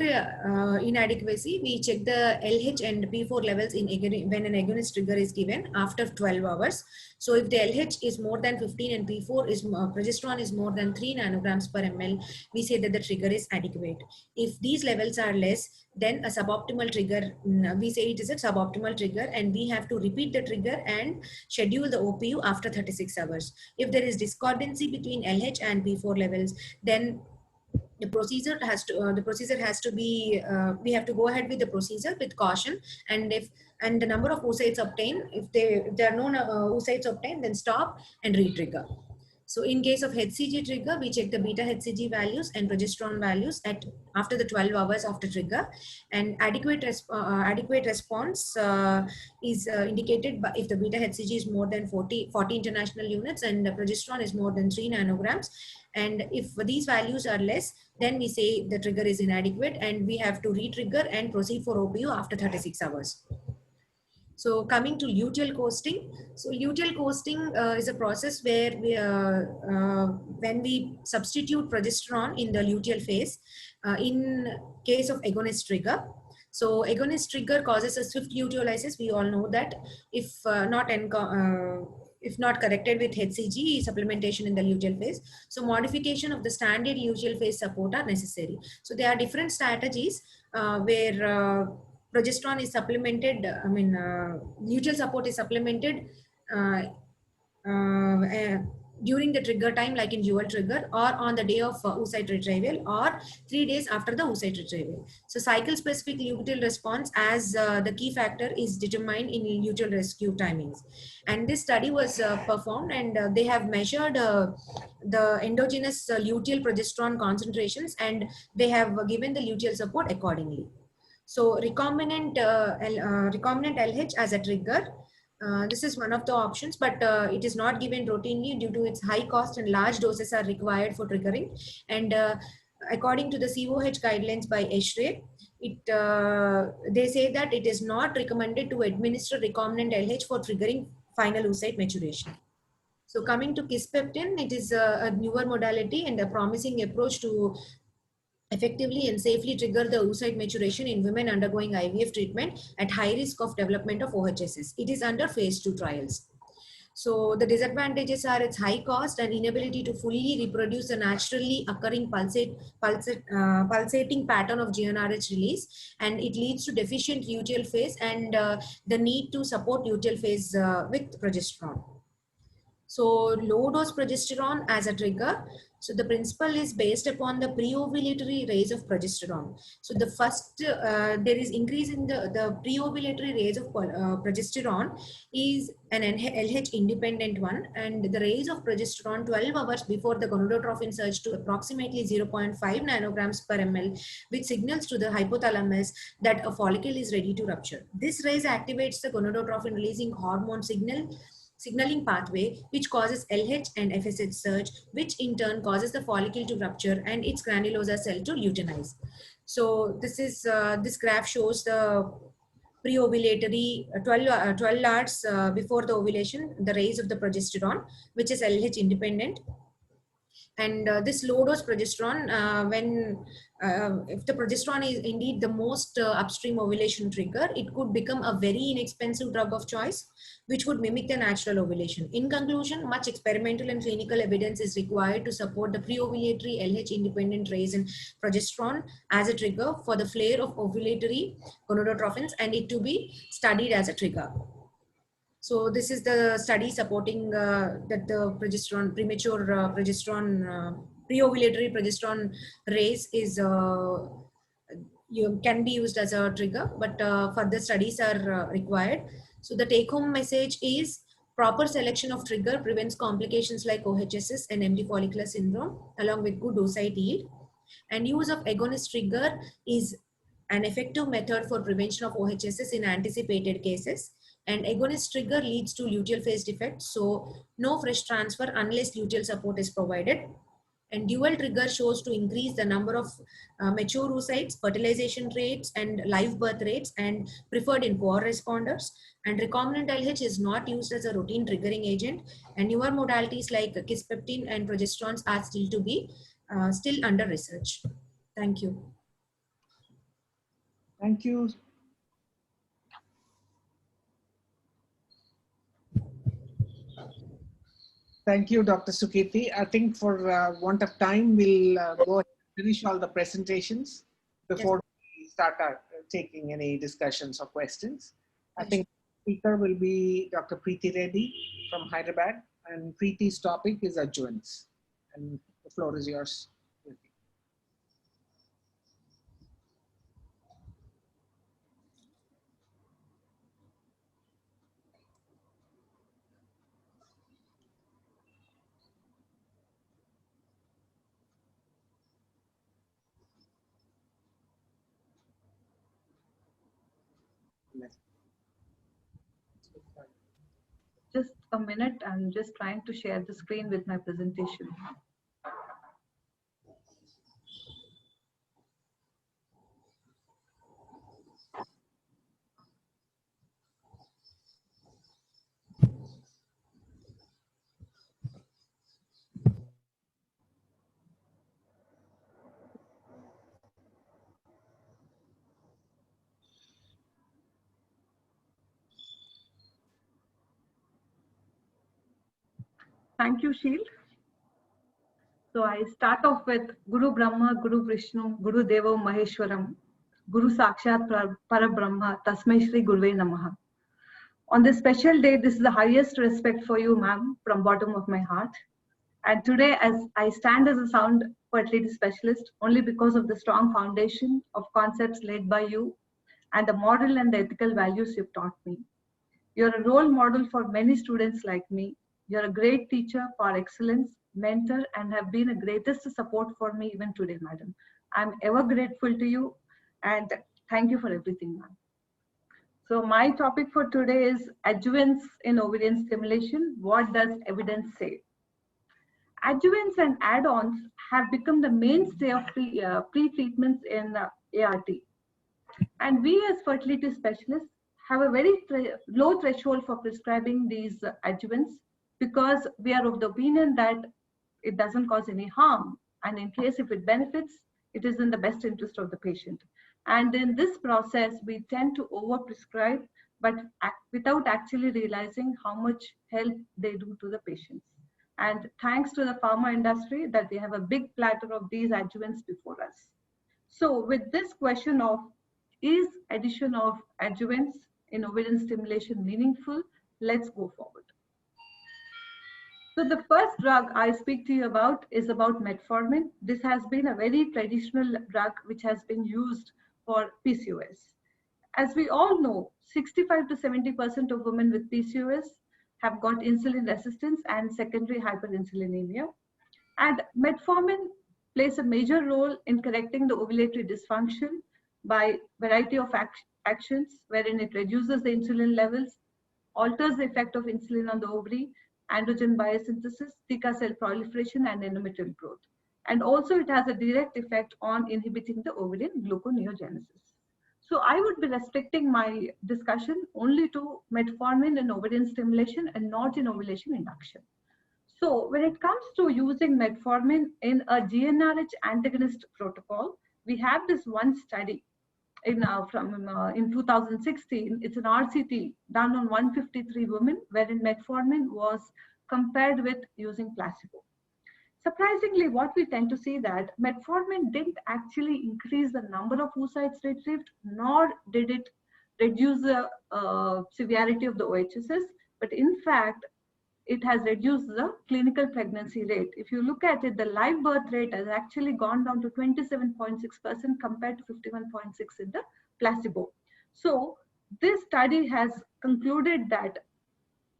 inadequacy, we check the LH and P4 levels when an agonist trigger is given after 12 hours. So if the LH is more than 15 and P4 is progesterone is more than 3 nanograms per ml, we say that the trigger is adequate. If these levels are less, then a suboptimal trigger, we say it is a suboptimal trigger, and we have to repeat the trigger and schedule the OPU after 36 hours. If there is discordancy between LH and P4 levels, then the procedure has to be we have to go ahead with the procedure with caution, and the number of oocytes obtained, if there are no oocytes obtained, then stop and re-trigger. So in case of HCG trigger, we check the beta HCG values and progesterone values after the 12 hours after trigger, and adequate response is indicated by if the beta HCG is more than 40 international units and the progesterone is more than 3 nanograms. And if these values are less, then we say the trigger is inadequate and we have to re-trigger and proceed for OPU after 36 hours. So coming to luteal coasting. So luteal coasting is a process where we, when we substitute progesterone in the luteal phase in case of agonist trigger. So agonist trigger causes a swift luteolysis. We all know that if not corrected with HCG supplementation in the luteal phase. So modification of the standard luteal phase support are necessary. So there are different strategies where progesterone is supplemented, luteal support is supplemented during the trigger time, like in dual trigger, or on the day of oocyte retrieval, or 3 days after the oocyte retrieval. So cycle specific luteal response as the key factor is determined in luteal rescue timings. And this study was performed, and they have measured the endogenous luteal progesterone concentrations, and they have given the luteal support accordingly. So recombinant LH as a trigger, this is one of the options, but it is not given routinely due to its high cost, and large doses are required for triggering. And according to the COH guidelines by ESHRE, they say that it is not recommended to administer recombinant LH for triggering final oocyte maturation. So coming to kisspeptin, it is a newer modality and a promising approach to effectively and safely trigger the oocyte maturation in women undergoing IVF treatment at high risk of development of OHSS. It is under phase 2 trials. So the disadvantages are its high cost and inability to fully reproduce a naturally occurring pulsating pattern of GnRH release, and it leads to deficient luteal phase and the need to support luteal phase with progesterone. So low dose progesterone as a trigger. So the principle is based upon the pre-ovulatory raise of progesterone. So the first, there is increase in the pre-ovulatory raise of progesterone is an LH independent one, and the raise of progesterone 12 hours before the gonadotrophin surge to approximately 0.5 nanograms per ml, which signals to the hypothalamus that a follicle is ready to rupture. This raise activates the gonadotrophin releasing hormone signaling pathway, which causes LH and FSH surge, which in turn causes the follicle to rupture and its granulosa cell to luteinize. So this is this graph shows the pre-ovulatory 12 hours before the ovulation, the raise of the progesterone, which is LH independent. And this low dose progesterone, if the progesterone is indeed the most upstream ovulation trigger, it could become a very inexpensive drug of choice, which would mimic the natural ovulation. In conclusion, much experimental and clinical evidence is required to support the pre-ovulatory LH independent raise in progesterone as a trigger for the flare of ovulatory gonadotrophins, and it to be studied as a trigger. So this is the study supporting that the progesterone, premature progesterone, pre-ovulatory progesterone raise is can be used as a trigger, but further studies are required. So the take-home message is proper selection of trigger prevents complications like OHSS and empty follicular syndrome, along with good oocyte yield. And use of agonist trigger is an effective method for prevention of OHSS in anticipated cases. And agonist trigger leads to luteal phase defect, so no fresh transfer unless luteal support is provided. And dual trigger shows to increase the number of mature oocytes, fertilization rates, and live birth rates, and preferred in poor responders. And recombinant LH is not used as a routine triggering agent. And newer modalities like kisspeptin and progesterones are still to be still under research. Thank you. Thank you. Thank you, Dr. Sukirti. I think for want of time, we'll go ahead and finish all the presentations before we start taking any discussions or questions. I think the speaker will be Dr. Preeti Reddy from Hyderabad, and Preeti's topic is adjuvants. And the floor is yours. Just a minute, I'm just trying to share the screen with my presentation. Thank you, Sheel. So I start off with Guru Brahma, Guru Vishnu, Guru Devo Maheshwaram, Guru Sakshat Parabrahma, Tasmai Shri Guruve Namaha. On this special day, this is the highest respect for you, ma'am, from bottom of my heart. And today, as I stand as a sound fertility specialist, only because of the strong foundation of concepts laid by you and the moral and the ethical values you've taught me. You're a role model for many students like me. You're a great teacher for excellence, mentor, and have been a greatest support for me even today, madam. I'm ever grateful to you, and thank you for everything, ma'am. So my topic for today is adjuvants in ovarian stimulation. What does evidence say? Adjuvants and add-ons have become the mainstay of pre-treatments in ART. And we as fertility specialists have a very low threshold for prescribing these adjuvants because we are of the opinion that it doesn't cause any harm. And in case if it benefits, it is in the best interest of the patient. And in this process, we tend to overprescribe, but without actually realizing how much help they do to the patients. And thanks to the pharma industry that they have a big platter of these adjuvants before us. So with this question of, is addition of adjuvants in ovarian stimulation meaningful? Let's go forward. So the first drug I speak to you about is about metformin. This has been a very traditional drug which has been used for PCOS. As we all know, 65 to 70% of women with PCOS have got insulin resistance and secondary hyperinsulinemia. And metformin plays a major role in correcting the ovulatory dysfunction by variety of actions, wherein it reduces the insulin levels, alters the effect of insulin on the ovary, androgen biosynthesis, theca cell proliferation, and endometrial growth. And also it has a direct effect on inhibiting the ovarian gluconeogenesis. So I would be restricting my discussion only to metformin in ovarian stimulation and not in ovulation induction. So when it comes to using metformin in a GnRH antagonist protocol, we have this one study in 2016. It's an RCT done on 153 women, wherein metformin was compared with using placebo. Surprisingly, what we tend to see that metformin didn't actually increase the number of oocytes retrieved, nor did it reduce the severity of the OHSS, but in fact, it has reduced the clinical pregnancy rate. If you look at it, the live birth rate has actually gone down to 27.6% compared to 51.6% in the placebo. So this study has concluded that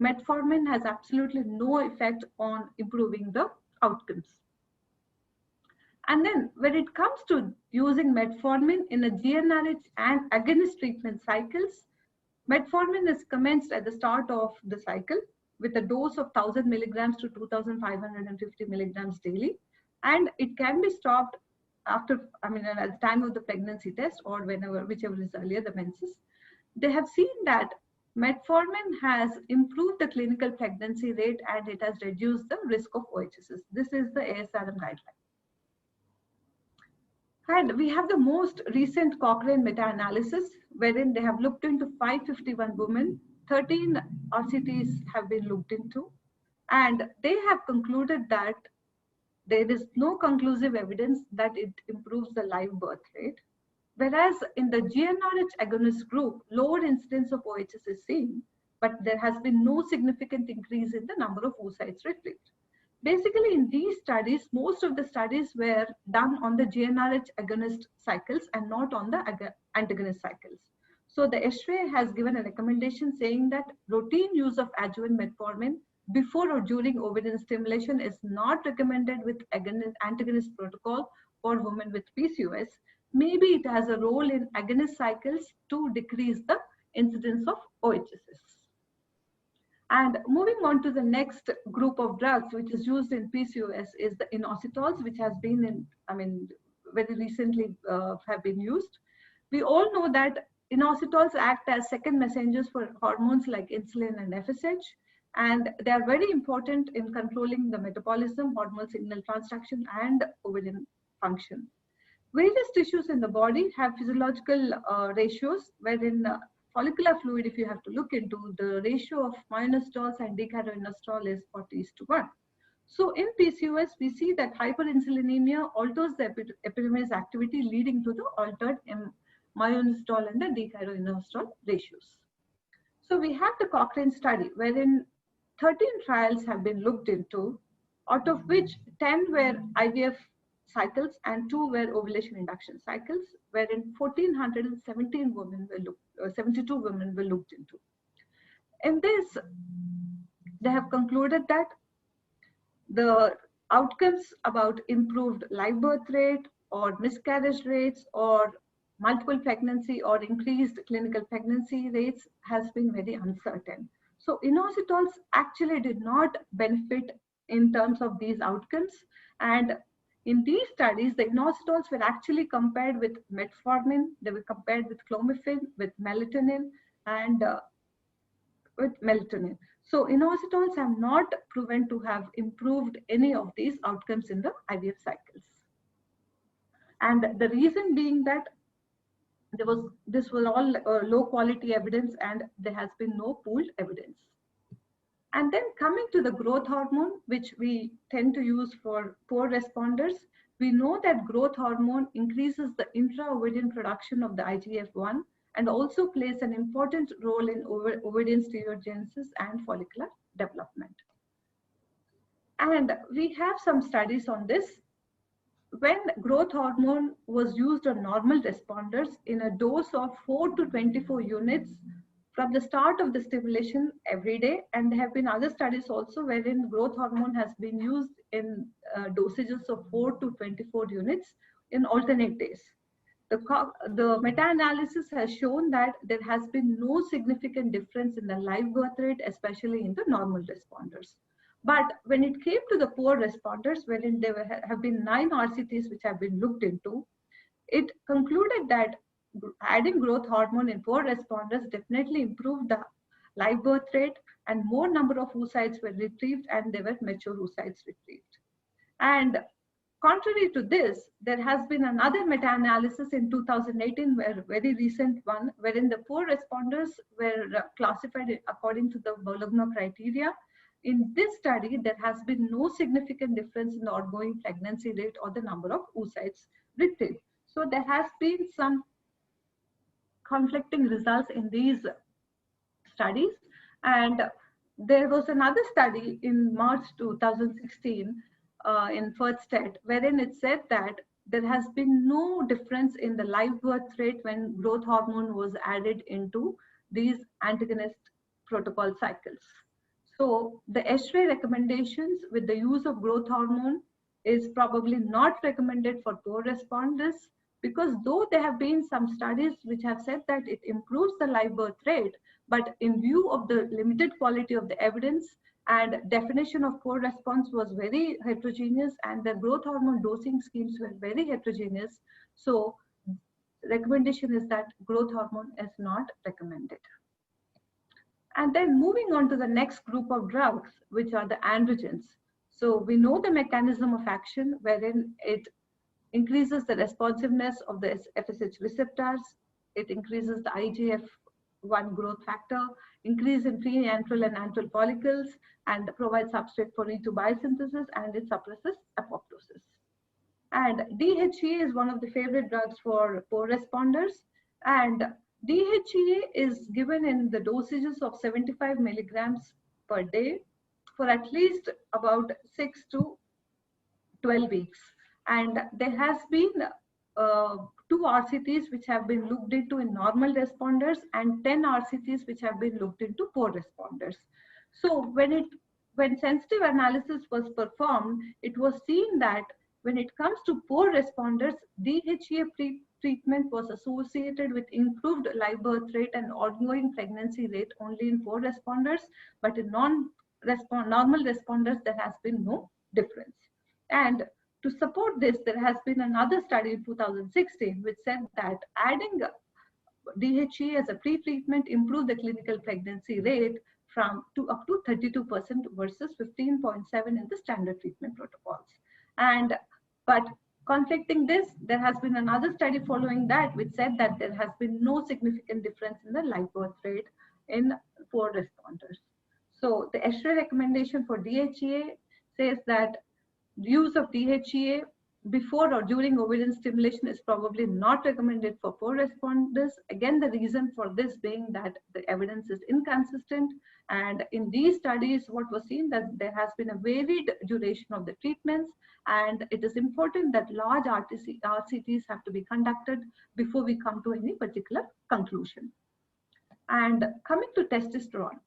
metformin has absolutely no effect on improving the outcomes. And then when it comes to using metformin in a GnRH and agonist treatment cycles, metformin is commenced at the start of the cycle with a dose of 1000 milligrams to 2550 milligrams daily. And it can be stopped after, at the time of the pregnancy test or whichever is earlier, the menses. They have seen that metformin has improved the clinical pregnancy rate and it has reduced the risk of OHSS. This is the ASRM guideline. And we have the most recent Cochrane meta-analysis wherein they have looked into 551 women, 13 RCTs have been looked into, and they have concluded that there is no conclusive evidence that it improves the live birth rate. Whereas in the GnRH agonist group, lower incidence of OHS is seen, but there has been no significant increase in the number of oocytes retrieved. Basically, in these studies, most of the studies were done on the GnRH agonist cycles and not on the antagonist cycles. So the ESHRE has given a recommendation saying that routine use of adjuvant metformin before or during ovarian stimulation is not recommended with antagonist protocol for women with PCOS. Maybe it has a role in agonist cycles to decrease the incidence of OHSS. And moving on to the next group of drugs which is used in PCOS is the inositols, which has been in, very recently have been used. We all know that inositols act as second messengers for hormones like insulin and FSH, and they are very important in controlling the metabolism, hormonal signal transduction, and ovarian function. Various tissues in the body have physiological ratios, wherein follicular fluid, if you have to look into, the ratio of myoinostols and dechirioinositol is 40:1. So in PCOS, we see that hyperinsulinemia alters the epidermis activity, leading to the altered myoinositol and the dechirioinositol ratios. So we have the Cochrane study, wherein 13 trials have been looked into, out of which 10 were IVF cycles and 2 were ovulation induction cycles, wherein 1,417 women were 72 women were looked into. In this, they have concluded that the outcomes about improved live birth rate or miscarriage rates or multiple pregnancy or increased clinical pregnancy rates has been very uncertain. So inositols actually did not benefit in terms of these outcomes. And in these studies, the inositols were actually compared with metformin, they were compared with clomiphene, with melatonin, and with melatonin. So inositols have not proven to have improved any of these outcomes in the IVF cycles. And the reason being that this was all low quality evidence and there has been no pooled evidence. And then coming to the growth hormone, which we tend to use for poor responders, we know that growth hormone increases the intra-ovarian production of the IGF-1 and also plays an important role in ovarian steroidogenesis and follicular development. And we have some studies on this. When growth hormone was used on normal responders in a dose of 4 to 24 units from the start of the stimulation every day, and there have been other studies also wherein growth hormone has been used in dosages of 4 to 24 units in alternate days. The meta-analysis has shown that there has been no significant difference in the live birth rate, especially in the normal responders. But when it came to the poor responders, wherein there have been 9 RCTs which have been looked into, it concluded that adding growth hormone in poor responders definitely improved the live birth rate, and more number of oocytes were retrieved and there were mature oocytes retrieved. And contrary to this, there has been another meta-analysis in 2018, a very recent one, wherein the poor responders were classified according to the Bologna criteria. In this study, there has been no significant difference in the ongoing pregnancy rate or the number of oocytes retrieved. So there has been some conflicting results in these studies. And there was another study in March 2016 in Ferdsted, wherein it said that there has been no difference in the live birth rate when growth hormone was added into these antagonist protocol cycles. So the ESHRE recommendations with the use of growth hormone is probably not recommended for poor responders, because though there have been some studies which have said that it improves the live birth rate, but in view of the limited quality of the evidence and definition of poor response was very heterogeneous and the growth hormone dosing schemes were very heterogeneous. So recommendation is that growth hormone is not recommended. And then moving on to the next group of drugs, which are the androgens. So we know the mechanism of action wherein it increases the responsiveness of the FSH receptors, it increases the IGF-1 growth factor, increase in preantral and antral follicles, and provides substrate for E2 biosynthesis, and it suppresses apoptosis. And DHEA is one of the favorite drugs for poor responders, and DHEA is given in the dosages of 75 milligrams per day for at least about 6 to 12 weeks. And there has been 2 RCTs which have been looked into in normal responders and 10 RCTs which have been looked into poor responders. So when sensitive analysis was performed, it was seen that when it comes to poor responders, DHEA treatment was associated with improved live birth rate and ongoing pregnancy rate only in poor responders, but in normal responders, there has been no difference. And to support this, there has been another study in 2016 which said that adding DHEA as a pre-treatment improved the clinical pregnancy rate from up to 32% versus 15.7 in the standard treatment protocols. But conflicting this, there has been another study following that which said that there has been no significant difference in the live birth rate in poor responders. So the ESHRE recommendation for DHEA says that the use of DHEA before or during ovarian stimulation is probably not recommended for poor responders. Again, the reason for this being that the evidence is inconsistent. And in these studies, what was seen that there has been a varied duration of the treatments. And it is important that large RCTs have to be conducted before we come to any particular conclusion. And coming to testosterone.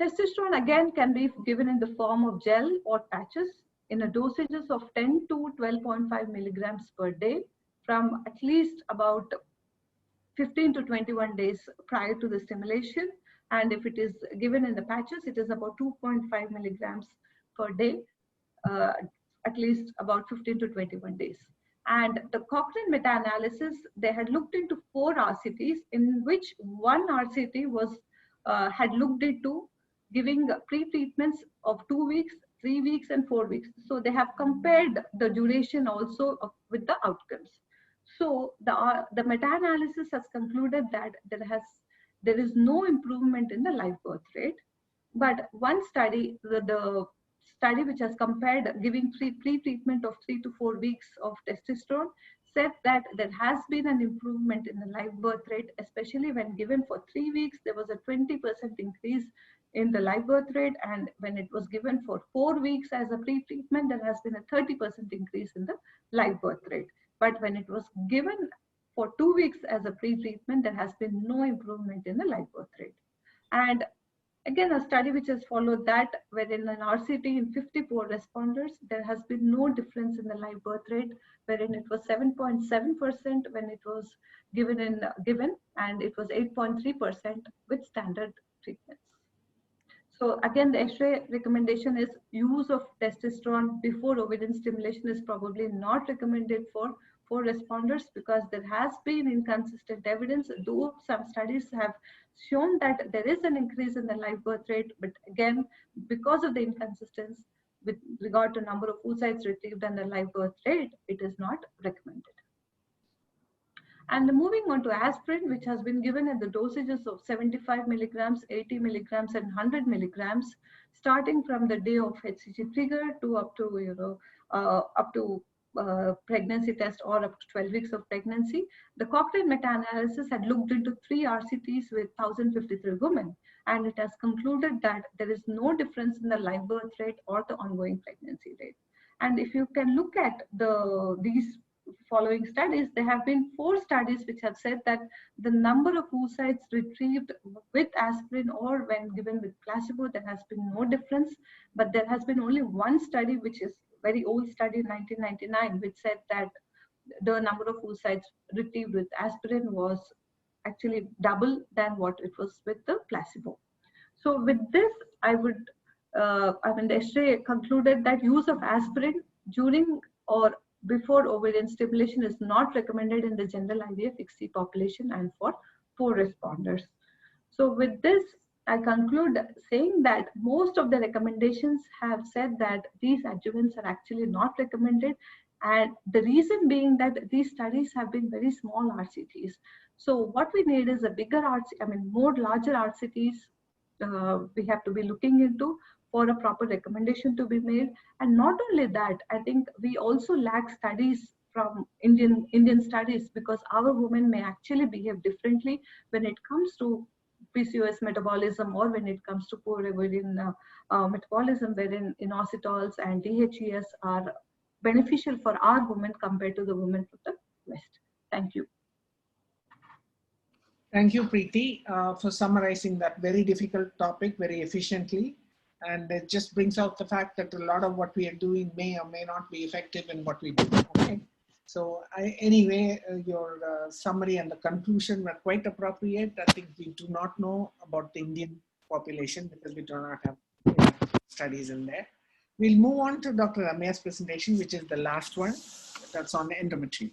Testosterone again can be given in the form of gel or patches in a dosages of 10 to 12.5 milligrams per day from at least about 15 to 21 days prior to the stimulation. And if it is given in the patches, it is about 2.5 milligrams per day, at least about 15 to 21 days. And the Cochrane meta-analysis, they had looked into 4 RCTs in which one RCT was had looked into giving pre-treatments of 2 weeks, 3 weeks, and 4 weeks. So they have compared the duration also with the outcomes. So the meta-analysis has concluded that there is no improvement in the live birth rate. But one study, the study which has compared giving pre-treatment of 3 to 4 weeks of testosterone, said that there has been an improvement in the live birth rate, especially when given for 3 weeks, there was a 20% increase in the live birth rate. And when it was given for 4 weeks as a pre-treatment, there has been a 30% increase in the live birth rate. But when it was given for 2 weeks as a pre-treatment, there has been no improvement in the live birth rate. And again, a study which has followed that, wherein an RCT in 54 responders, there has been no difference in the live birth rate, wherein it was 7.7% when it was given, and it was 8.3% with standard treatments. So again, the X-ray recommendation is use of testosterone before ovarian stimulation is probably not recommended for responders, because there has been inconsistent evidence, though some studies have shown that there is an increase in the live birth rate, but again, because of the inconsistency with regard to number of oocytes retrieved and the live birth rate, it is not recommended. And moving on to aspirin, which has been given in the dosages of 75 milligrams, 80 milligrams, and 100 milligrams, starting from the day of HCG trigger to up to pregnancy test or up to 12 weeks of pregnancy. The Cochrane meta-analysis had looked into 3 RCTs with 1,053 women, and it has concluded that there is no difference in the live birth rate or the ongoing pregnancy rate. And if you can look at these following studies, there have been 4 studies which have said that the number of oocytes retrieved with aspirin or when given with placebo, there has been no difference. But there has been only one study, which is very old study, 1999, which said that the number of oocytes retrieved with aspirin was actually double than what it was with the placebo. So with this, the X-ray concluded that use of aspirin during or before ovarian stimulation is not recommended in the general IVF-XC population and for poor responders. So with this, I conclude saying that most of the recommendations have said that these adjuvants are actually not recommended, and the reason being that these studies have been very small RCTs. So what we need is a bigger more larger RCTs we have to be looking into for a proper recommendation to be made. And not only that, I think we also lack studies from Indian studies, because our women may actually behave differently when it comes to PCOS metabolism or when it comes to poor ovarian metabolism, wherein inositols and DHEAs are beneficial for our women compared to the women from the West. Thank you. Thank you, Preeti, for summarizing that very difficult topic very efficiently. And it just brings out the fact that a lot of what we are doing may or may not be effective in what we do. Okay. So anyway, your summary and the conclusion were quite appropriate. I think we do not know about the Indian population because we do not have studies in there. We'll move on to Dr. Ramya's presentation, which is the last one. That's on endometrium.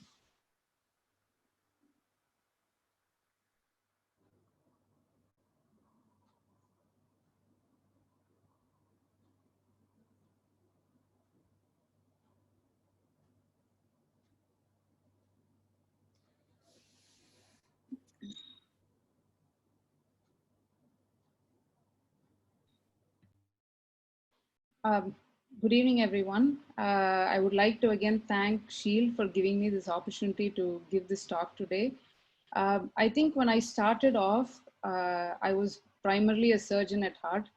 Good evening, everyone. I would like to again thank Shield for giving me this opportunity to give this talk today. I think when I started off, I was primarily a surgeon at heart.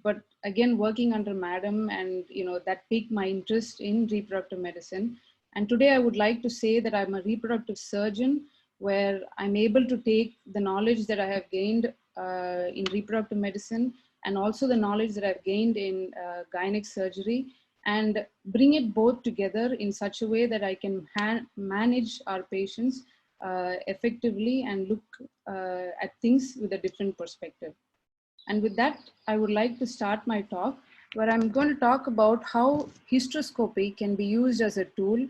But again, working under Madam, and that piqued my interest in reproductive medicine. And today I would like to say that I'm a reproductive surgeon, where I'm able to take the knowledge that I have gained in reproductive medicine, and also the knowledge that I've gained in gynec surgery, and bring it both together in such a way that I can manage our patients effectively and look at things with a different perspective. And with that, I would like to start my talk, where I'm going to talk about how hysteroscopy can be used as a tool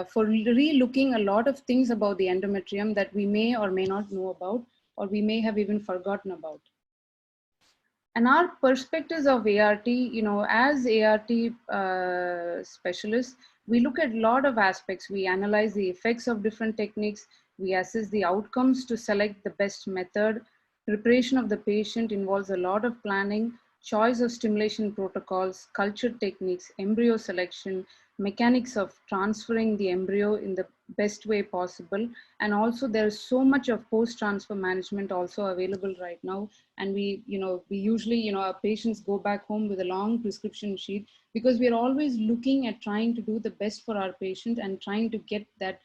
for re-looking a lot of things about the endometrium that we may or may not know about, or we may have even forgotten about. And our perspectives of ART, as ART specialists, we look at a lot of aspects. We analyze the effects of different techniques. We assess the outcomes to select the best method. Preparation of the patient involves a lot of planning, choice of stimulation protocols, culture techniques, embryo selection, mechanics of transferring the embryo in the best way possible. And also there's so much of post-transfer management also available right now. And we usually, our patients go back home with a long prescription sheet, because we are always looking at trying to do the best for our patient and trying to get that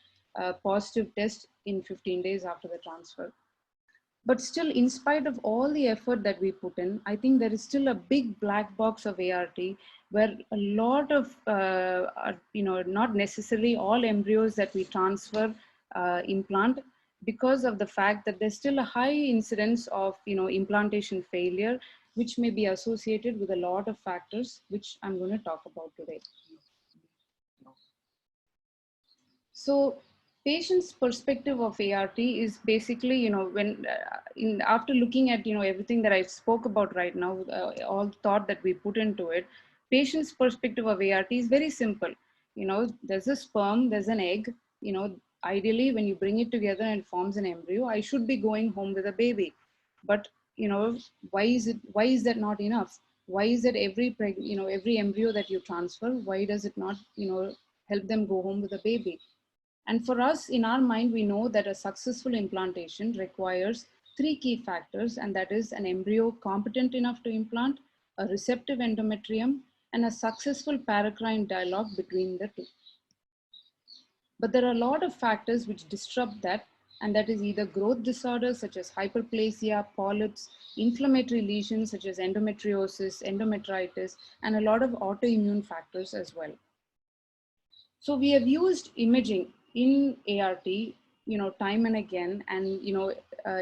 positive test in 15 days after the transfer. But still, in spite of all the effort that we put in, I think there is still a big black box of ART, where a lot of, not necessarily all embryos that we transfer implant, because of the fact that there's still a high incidence of, implantation failure, which may be associated with a lot of factors, which I'm going to talk about today. So, patient's perspective of ART is basically, when after looking at, everything that I spoke about right now, all the thought that we put into it, patient's perspective of ART is very simple. There's a sperm, there's an egg, ideally when you bring it together and it forms an embryo, I should be going home with a baby. But, why is that not enough? Why is that every embryo that you transfer, why does it not, help them go home with a baby? And for us, in our mind, we know that a successful implantation requires 3 key factors, and that is an embryo competent enough to implant, a receptive endometrium, and a successful paracrine dialogue between the two. But there are a lot of factors which disrupt that, and that is either growth disorders such as hyperplasia, polyps, inflammatory lesions such as endometriosis, endometritis, and a lot of autoimmune factors as well. So we have used imaging in ART, time and again, and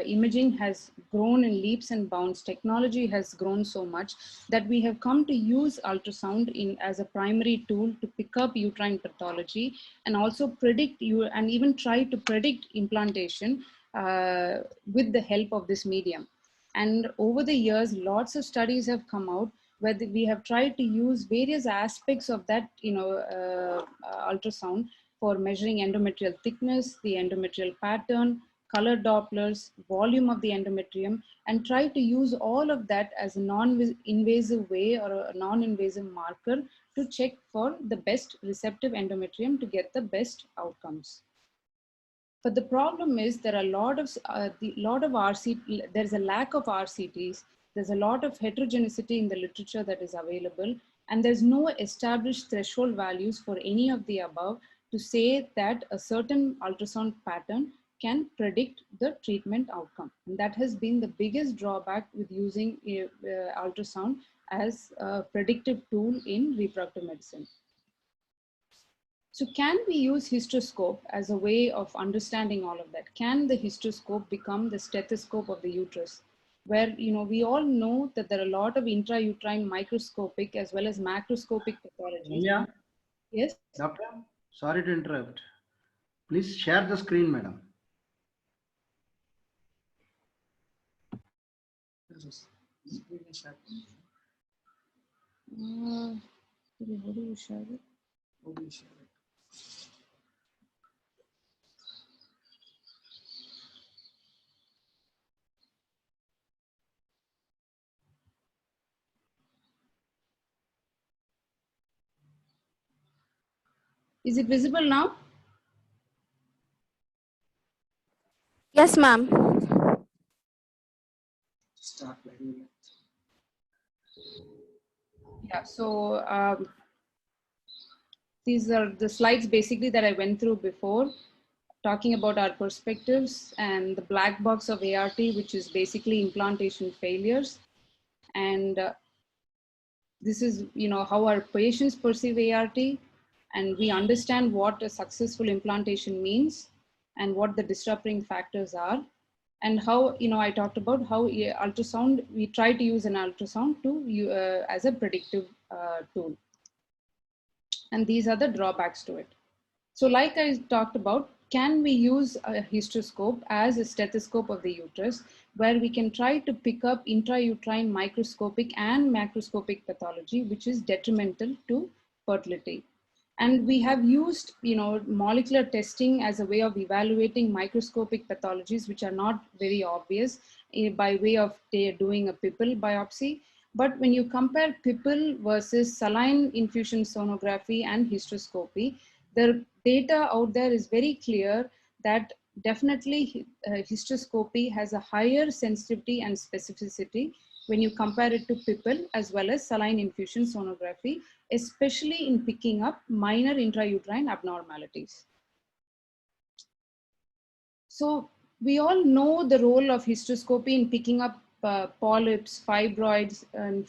imaging has grown in leaps and bounds. Technology has grown so much that we have come to use ultrasound as a primary tool to pick up uterine pathology, and also predict and even try to predict implantation with the help of this medium. And over the years, lots of studies have come out where we have tried to use various aspects of that, ultrasound for measuring endometrial thickness, the endometrial pattern, color Dopplers, volume of the endometrium, and try to use all of that as a non-invasive way or a non-invasive marker to check for the best receptive endometrium to get the best outcomes. But the problem is there are a lot of RCT, there's a lack of RCTs, there's a lot of heterogeneity in the literature that is available, and there's no established threshold values for any of the above to say that a certain ultrasound pattern can predict the treatment outcome. And that has been the biggest drawback with using ultrasound as a predictive tool in reproductive medicine. So can we use hysteroscope as a way of understanding all of that? Can the hysteroscope become the stethoscope of the uterus? Where, we all know that there are a lot of intrauterine microscopic as well as macroscopic pathologies. Yeah. Yes? Doctor, sorry to interrupt. Please share the screen, madam. How do you share it? Is it visible now? Yes, ma'am. Yeah, so these are the slides basically that I went through before, talking about our perspectives and the black box of ART, which is basically implantation failures. And this is, how our patients perceive ART, and we understand what a successful implantation means and what the disrupting factors are. And how, I talked about how ultrasound, we try to use an ultrasound to as a predictive tool. And these are the drawbacks to it. So like I talked about, can we use a hysteroscope as a stethoscope of the uterus, where we can try to pick up intrauterine microscopic and macroscopic pathology, which is detrimental to fertility. And we have used, molecular testing as a way of evaluating microscopic pathologies, which are not very obvious, by way of doing a pipple biopsy. But when you compare pipple versus saline infusion sonography and hysteroscopy, the data out there is very clear that definitely hysteroscopy has a higher sensitivity and specificity when you compare it to pipple as well as saline infusion sonography, especially in picking up minor intrauterine abnormalities. So we all know the role of hysteroscopy in picking up polyps, fibroids, and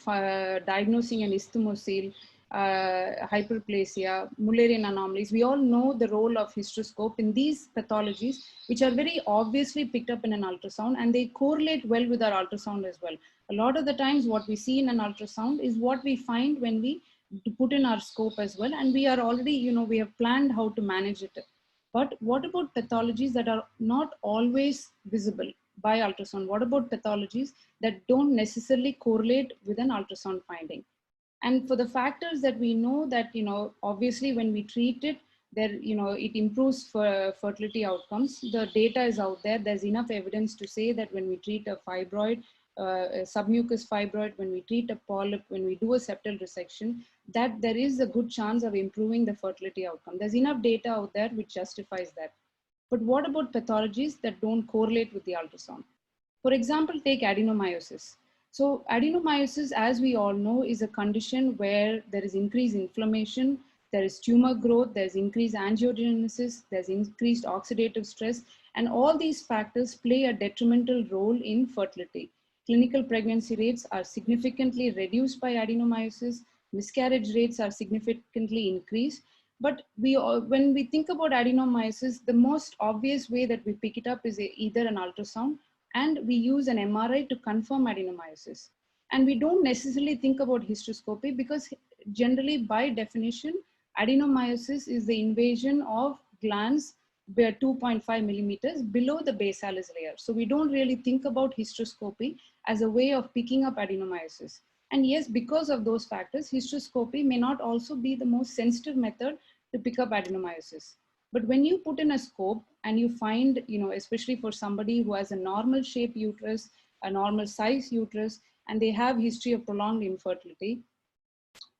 diagnosing an isthmocele, hyperplasia, Mullerian anomalies. We all know the role of hysteroscope in these pathologies, which are very obviously picked up in an ultrasound, and they correlate well with our ultrasound as well. A lot of the times what we see in an ultrasound is what we find when we put in our scope as well. And we are already, we have planned how to manage it. But what about pathologies that are not always visible by ultrasound? What about pathologies that don't necessarily correlate with an ultrasound finding? And for the factors that we know that, obviously when we treat it, there, it improves for fertility outcomes. The data is out there. There's enough evidence to say that when we treat a fibroid, a submucous fibroid, when we treat a polyp, when we do a septal resection, that there is a good chance of improving the fertility outcome. There's enough data out there which justifies that. But what about pathologies that don't correlate with the ultrasound? For example, take adenomyosis. So adenomyosis, as we all know, is a condition where there is increased inflammation, there is tumor growth, there's increased angiogenesis, there's increased oxidative stress, and all these factors play a detrimental role in fertility. Clinical pregnancy rates are significantly reduced by adenomyosis, miscarriage rates are significantly increased. But when we think about adenomyosis, the most obvious way that we pick it up is either an ultrasound, and we use an MRI to confirm adenomyosis. And we don't necessarily think about hysteroscopy because generally by definition, adenomyosis is the invasion of glands 2.5 millimeters below the basalis layer. So we don't really think about hysteroscopy as a way of picking up adenomyosis. And yes, because of those factors, hysteroscopy may not also be the most sensitive method to pick up adenomyosis. But when you put in a scope and you find, especially for somebody who has a normal shape uterus, a normal size uterus, and they have history of prolonged infertility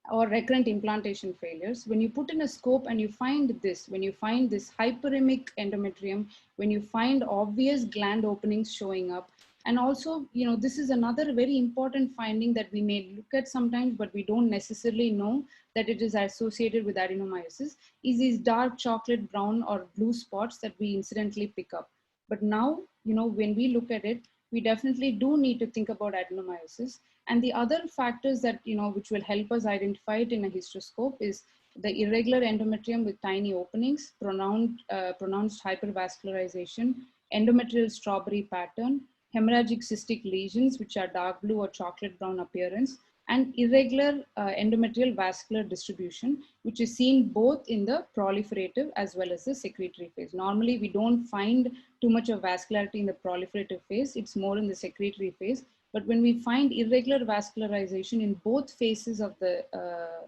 or recurrent implantation failures, when you put in a scope and you find this, when you find this hyperemic endometrium, when you find obvious gland openings showing up, and also, this is another very important finding that we may look at sometimes, but we don't necessarily know that it is associated with adenomyosis, is these dark chocolate brown or blue spots that we incidentally pick up. But now, when we look at it, we definitely do need to think about adenomyosis. And the other factors that, which will help us identify it in a hysteroscope is the irregular endometrium with tiny openings, pronounced hypervascularization, endometrial strawberry pattern, hemorrhagic cystic lesions, which are dark blue or chocolate brown appearance, and irregular endometrial vascular distribution, which is seen both in the proliferative as well as the secretory phase. Normally, we don't find too much of vascularity in the proliferative phase. It's more in the secretory phase. But when we find irregular vascularization in both phases of the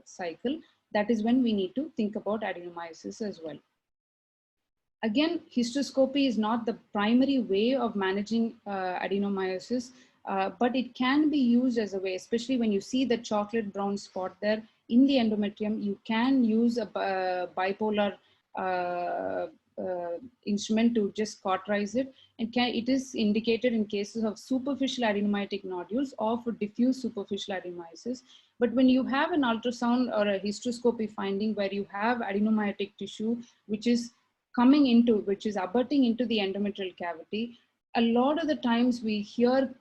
cycle, that is when we need to think about adenomyosis as well. Again, hysteroscopy is not the primary way of managing adenomyosis, but it can be used as a way, especially when you see the chocolate brown spot there, in the endometrium, you can use a bipolar instrument to just cauterize it, and it is indicated in cases of superficial adenomyotic nodules or for diffuse superficial adenomyosis. But when you have an ultrasound or a hysteroscopy finding where you have adenomyotic tissue which is coming into, which is abutting into the endometrial cavity, a lot of the times we hear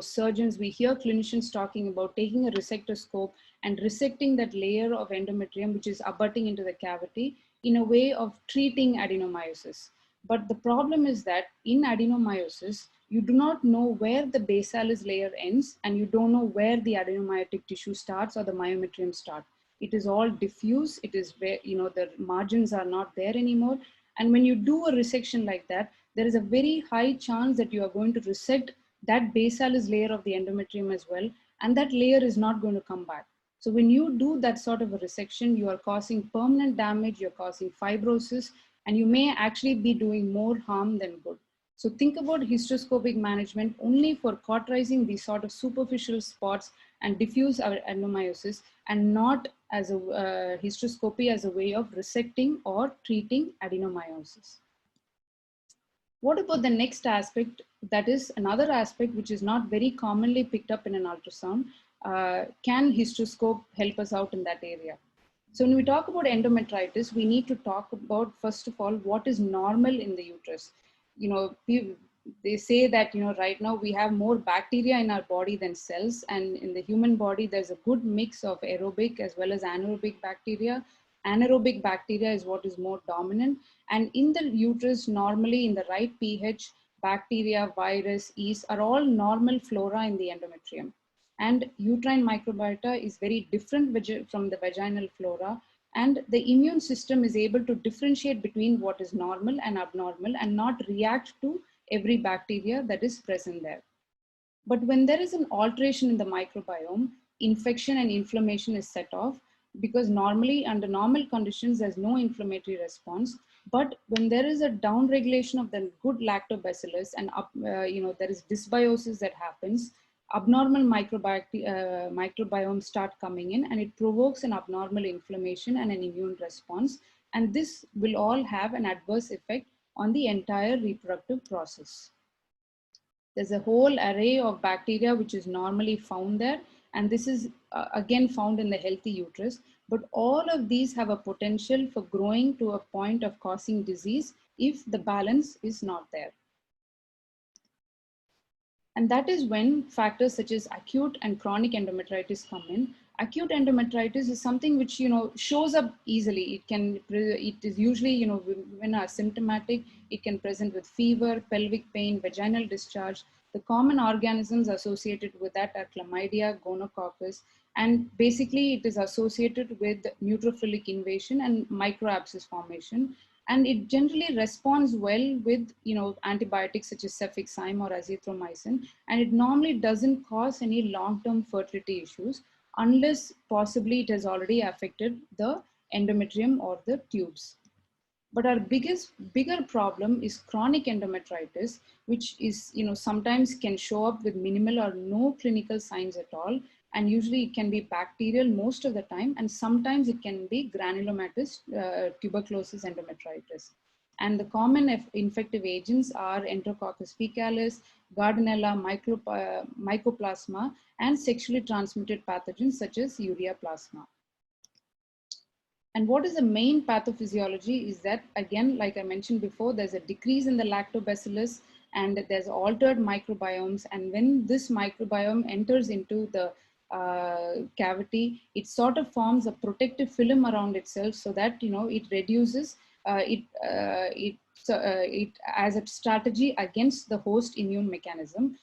surgeons, we hear clinicians talking about taking a resectoscope and resecting that layer of endometrium which is abutting into the cavity in a way of treating adenomyosis. But the problem is that in adenomyosis, you do not know where the basalis layer ends, and you don't know where the adenomyotic tissue starts or the myometrium starts. It is all diffuse. It is where, the margins are not there anymore. And when you do a resection like that, there is a very high chance that you are going to resect that basalis layer of the endometrium as well, and that layer is not going to come back. So when you do that sort of a resection, you are causing permanent damage, you're causing fibrosis, and you may actually be doing more harm than good. So think about hysteroscopic management only for cauterizing these sort of superficial spots and diffuse adenomyosis, and not as a hysteroscopy as a way of resecting or treating adenomyosis. What about the next aspect? That is another aspect which is not very commonly picked up in an ultrasound. Can hysteroscope help us out in that area? So when we talk about endometritis, we need to talk about, first of all, what is normal in the uterus. They say that, right now we have more bacteria in our body than cells, and in the human body, there's a good mix of aerobic as well as anaerobic bacteria. Anaerobic bacteria is what is more dominant. And in the uterus, normally in the right pH, bacteria, virus, yeast are all normal flora in the endometrium. And uterine microbiota is very different from the vaginal flora. And the immune system is able to differentiate between what is normal and abnormal and not react to every bacteria that is present there. But when there is an alteration in the microbiome, infection and inflammation is set off, because normally under normal conditions, there's no inflammatory response. But when there is a downregulation of the good lactobacillus and there is dysbiosis that happens, abnormal microbiome start coming in, and it provokes an abnormal inflammation and an immune response. And this will all have an adverse effect on the entire reproductive process. There's a whole array of bacteria which is normally found there, and this is again found in the healthy uterus. But all of these have a potential for growing to a point of causing disease if the balance is not there. And that is when factors such as acute and chronic endometritis come in. Acute endometritis is something which, shows up easily. It is usually, when asymptomatic, it can present with fever, pelvic pain, vaginal discharge. The common organisms associated with that are chlamydia, gonococcus, and basically it is associated with neutrophilic invasion and microabscess formation. And it generally responds well with, antibiotics such as cefixime or azithromycin, and it normally doesn't cause any long-term fertility issues unless possibly it has already affected the endometrium or the tubes. But our bigger problem is chronic endometritis, which is, sometimes can show up with minimal or no clinical signs at all. And usually it can be bacterial most of the time, and sometimes it can be granulomatous tuberculosis endometritis. And the common infective agents are Enterococcus faecalis, Gardnerella, Mycoplasma, and sexually transmitted pathogens such as ureaplasma. And what is the main pathophysiology is that, again, like I mentioned before, there's a decrease in the lactobacillus and there's altered microbiomes. And when this microbiome enters into the cavity, it sort of forms a protective film around itself so that, it reduces it as a strategy against the host immune mechanism.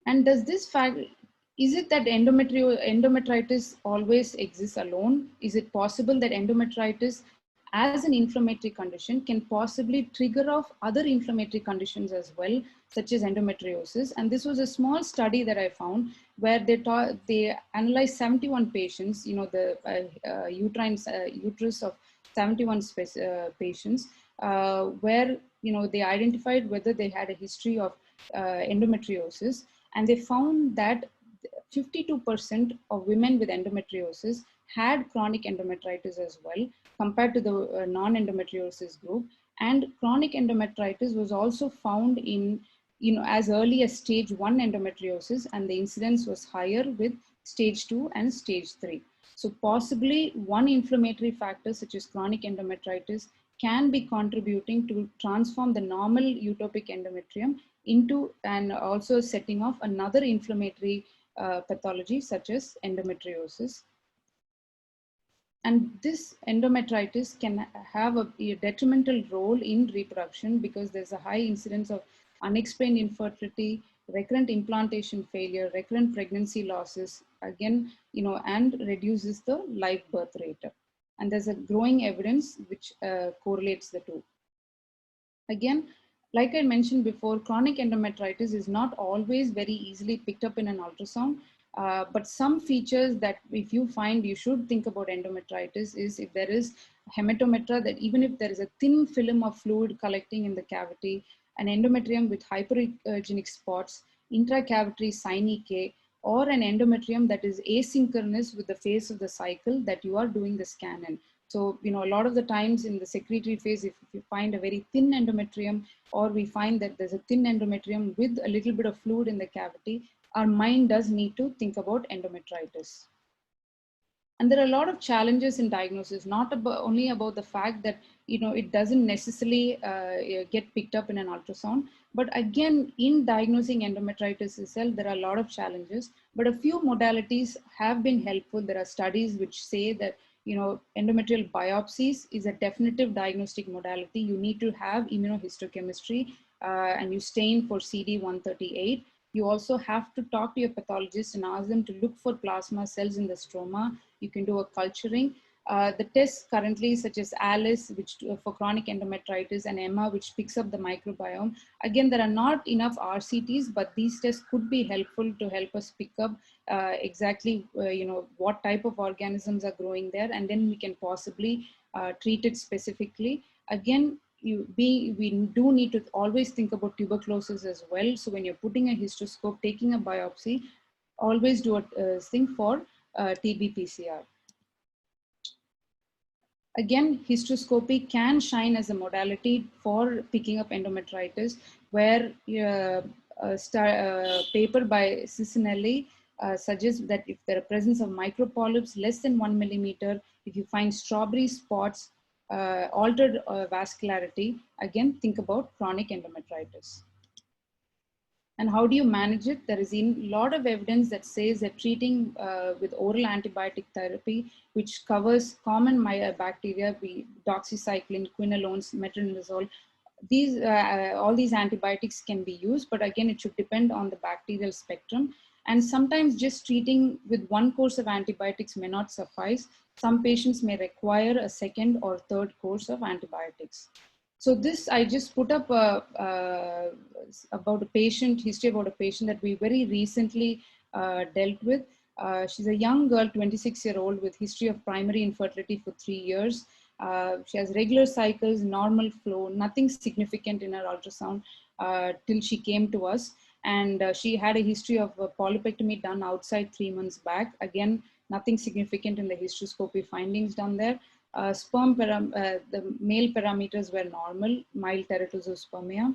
And does this fact, is it that endometritis always exists alone? Is it possible that endometritis as an inflammatory condition can possibly trigger off other inflammatory conditions as well, such as endometriosis? And this was a small study that I found where they analyzed 71 patients, the uterus of 71 patients, where, they identified whether they had a history of endometriosis. And they found that 52% of women with endometriosis had chronic endometritis as well, compared to the non-endometriosis group. And chronic endometritis was also found in, as early as stage 1 endometriosis, and the incidence was higher with stage 2 and stage 3. So possibly one inflammatory factor such as chronic endometritis can be contributing to transform the normal utopic endometrium into, and also setting off another inflammatory pathology such as endometriosis. And this endometritis can have a detrimental role in reproduction because there's a high incidence of unexplained infertility, recurrent implantation failure, recurrent pregnancy losses, again, and reduces the live birth rate. And there's a growing evidence which correlates the two. Again, like I mentioned before, chronic endometritis is not always very easily picked up in an ultrasound. But some features that if you find you should think about endometritis is if there is hematometra, that even if there is a thin film of fluid collecting in the cavity, an endometrium with hypergenic spots, intracavitary synechiae, or an endometrium that is asynchronous with the phase of the cycle that you are doing the scan in. So, a lot of the times in the secretory phase, if you find a very thin endometrium, or we find that there's a thin endometrium with a little bit of fluid in the cavity, our mind does need to think about endometritis. And there are a lot of challenges in diagnosis, not only about the fact that, it doesn't necessarily get picked up in an ultrasound, but again, in diagnosing endometritis itself, there are a lot of challenges, but a few modalities have been helpful. There are studies which say that, endometrial biopsies is a definitive diagnostic modality. You need to have immunohistochemistry and you stain for CD138. You also have to talk to your pathologist and ask them to look for plasma cells in the stroma. You can do a culturing. The tests currently, such as ALICE, which for chronic endometritis, and EMMA, which picks up the microbiome. Again, there are not enough RCTs, but these tests could be helpful to help us pick up exactly, what type of organisms are growing there, and then we can possibly treat it specifically. Again, we do need to always think about tuberculosis as well. So when you're putting a hysteroscope, taking a biopsy, always do a thing for TB PCR. Again, hysteroscopy can shine as a modality for picking up endometritis, where a paper by Cicinelli suggests that if there are presence of micropolyps less than 1 millimeter, if you find strawberry spots, altered vascularity, again, think about chronic endometritis. And how do you manage it? There is a lot of evidence that says that treating with oral antibiotic therapy, which covers common bacteria, doxycycline, quinolones, metronidazole, all these antibiotics can be used, but again, it should depend on the bacterial spectrum. And sometimes just treating with one course of antibiotics may not suffice. Some patients may require a second or third course of antibiotics. So this, I just put up about a patient, history about a patient that we very recently dealt with. She's a young girl, 26-year-old, with history of primary infertility for 3 years. She has regular cycles, normal flow, nothing significant in her ultrasound till she came to us. And she had a history of a polypectomy done outside 3 months back. Again, nothing significant in the hysteroscopy findings done there. The male parameters were normal, mild teratospermia.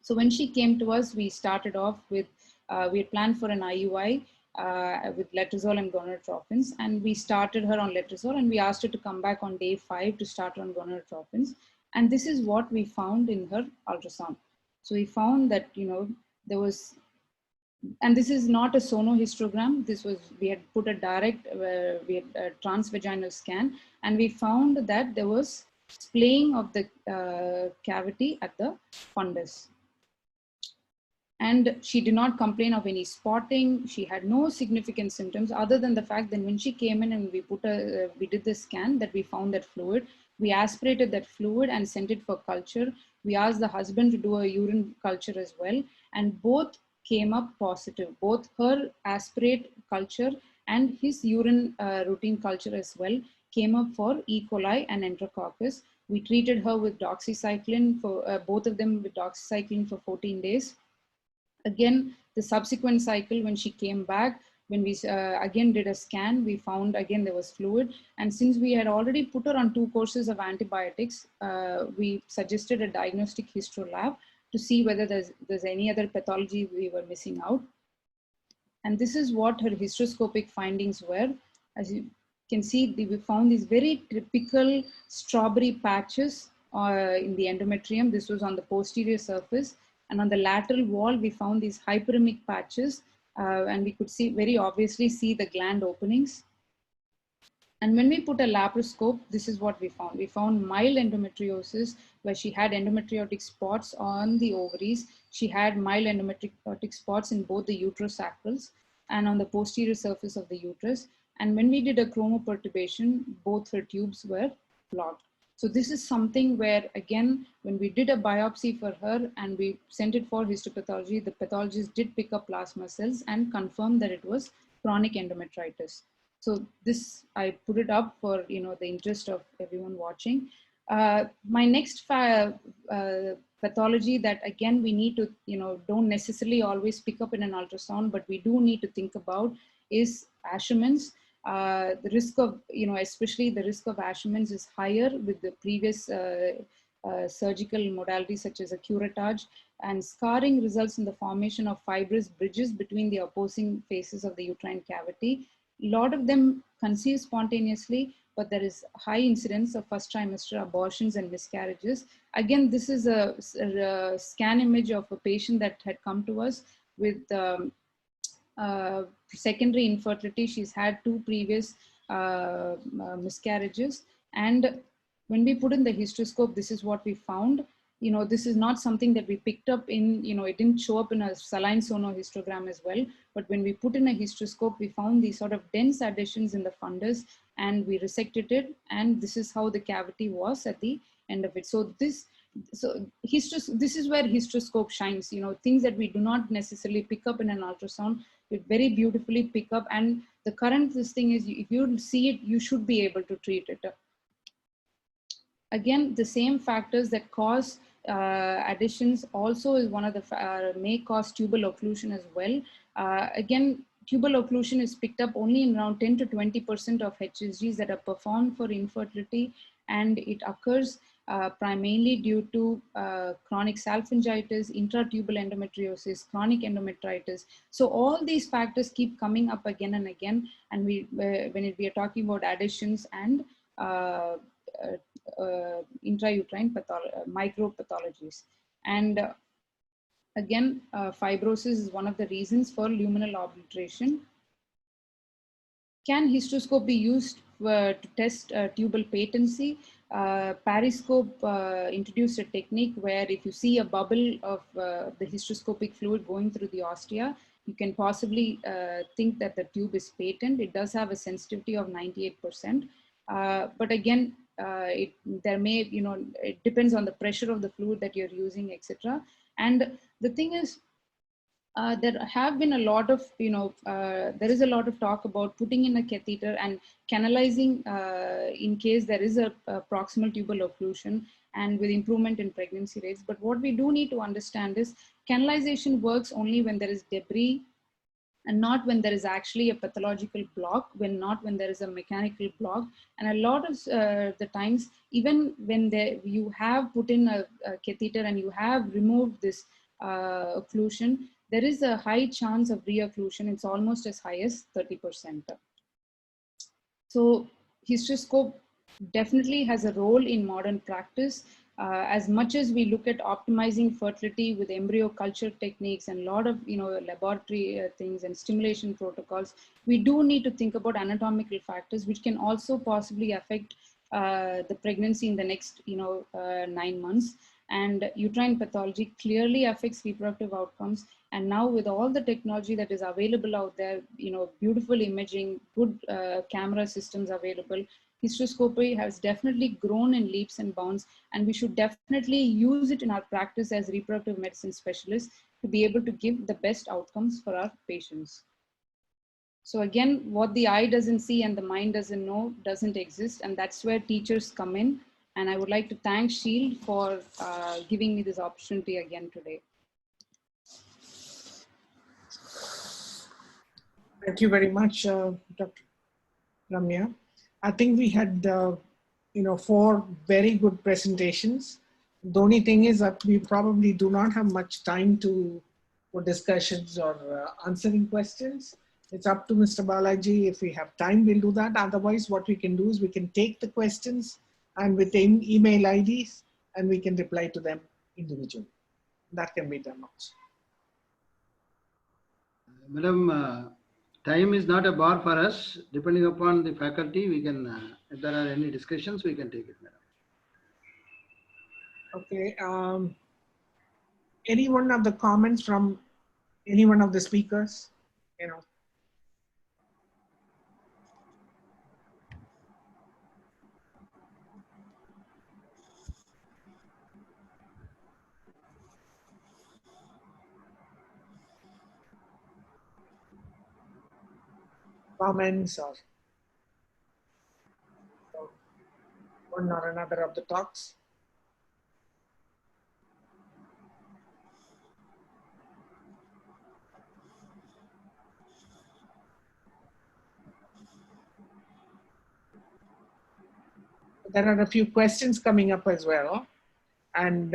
So when she came to us, we started off with, we had planned for an IUI with letrozole and gonadotropins, and we started her on letrozole, and we asked her to come back on day 5 to start on gonadotropins. And this is what we found in her ultrasound. So we found that, there was, and this is not a sonohystogram. This was, we had put a direct, we had a transvaginal scan, and we found that there was splaying of the cavity at the fundus. And she did not complain of any spotting. She had no significant symptoms other than the fact that when she came in and we did the scan, that we found that fluid. We aspirated that fluid and sent it for culture. We asked the husband to do a urine culture as well, and both came up positive. Both her aspirate culture and his urine routine culture as well came up for E. coli and Enterococcus. We treated her with doxycycline, for both of them with doxycycline for 14 days. Again, the subsequent cycle when she came back, when we again did a scan, we found again there was fluid. And since we had already put her on 2 courses of antibiotics, we suggested a diagnostic histolab to see whether there's any other pathology we were missing out. And this is what her hysteroscopic findings were. As you can see, we found these very typical strawberry patches in the endometrium. This was on the posterior surface. And on the lateral wall, we found these hyperemic patches. And we could see very obviously see the gland openings. And when we put a laparoscope, this is what we found. We found mild endometriosis where she had endometriotic spots on the ovaries. She had mild endometriotic spots in both the uterosacrals and on the posterior surface of the uterus. And when we did a chromoperturbation, both her tubes were blocked. So this is something where, again, when we did a biopsy for her and we sent it for histopathology, the pathologist did pick up plasma cells and confirmed that it was chronic endometritis. So this, I put it up for, you know, the interest of everyone watching. My next pathology that, again, we need to, you know, don't necessarily always pick up in an ultrasound, but we do need to think about is Asherman's. The risk of, you know, especially the risk of Asherman's is higher with the previous surgical modalities such as a curettage, and scarring results in the formation of fibrous bridges between the opposing faces of the uterine cavity. A lot of them conceive spontaneously, but there is high incidence of first trimester abortions and miscarriages. Again, this is a scan image of a patient that had come to us with secondary infertility. She's had 2 previous miscarriages. And when we put in the hysteroscope, this is what we found. You know, this is not something that we picked up in, you know, it didn't show up in a saline sonohistogram as well. But when we put in a hysteroscope, we found these sort of dense adhesions in the fundus and we resected it. And this is how the cavity was at the end of it. So this is where hysteroscope shines, you know, things that we do not necessarily pick up in an ultrasound, we very beautifully pick up. And the current thing is, if you see it, you should be able to treat it. Again, the same factors that cause adhesions also is one of the may cause tubal occlusion as well. Again, tubal occlusion is picked up only in around 10 to 20% of HSGs that are performed for infertility, and it occurs primarily due to chronic salpingitis, intratubal endometriosis, chronic endometritis. So all these factors keep coming up again and again, and we are talking about adhesions and intrauterine micropathologies. And again, fibrosis is one of the reasons for luminal obliteration. Can hysteroscope be used to test tubal patency? Periscope introduced a technique where if you see a bubble of the hysteroscopic fluid going through the ostia, you can possibly think that the tube is patent. It does have a sensitivity of 98%. But again, there may, you know, it depends on the pressure of the fluid that you're using, etc. And the thing is, there have been a lot of, you know, there is a lot of talk about putting in a catheter and canalizing in case there is a proximal tubal occlusion and with improvement in pregnancy rates. But what we do need to understand is canalization works only when there is debris and not when there is actually a pathological block, not when there is a mechanical block. And a lot of the times, even when you have put in a catheter and you have removed this occlusion, there is a high chance of re-occlusion. It's almost as high as 30%. So hysteroscope definitely has a role in modern practice. As much as we look at optimizing fertility with embryo culture techniques and a lot of, you know, laboratory things and stimulation protocols, we do need to think about anatomical factors which can also possibly affect the pregnancy in the next, you know, 9 months. And uterine pathology clearly affects reproductive outcomes. And now with all the technology that is available out there, you know, beautiful imaging, good camera systems available, hysteroscopy has definitely grown in leaps and bounds, and we should definitely use it in our practice as reproductive medicine specialists to be able to give the best outcomes for our patients. So again, what the eye doesn't see and the mind doesn't know doesn't exist, and that's where teachers come in. And I would like to thank Shield for giving me this opportunity again today. Thank you very much, Dr. Ramya. I think we had, 4 very good presentations. The only thing is that we probably do not have much time for discussions or answering questions. It's up to Mr. Balaji. If we have time, we'll do that. Otherwise, what we can do is we can take the questions and with email IDs, and we can reply to them individually. That can be done also. Madam, time is not a bar for us. Depending upon the faculty, we can, if there are any discussions, we can take it, madam. Okay. Any one of the comments from any one of the speakers? Comments or one or another of the talks? There are a few questions coming up as well. And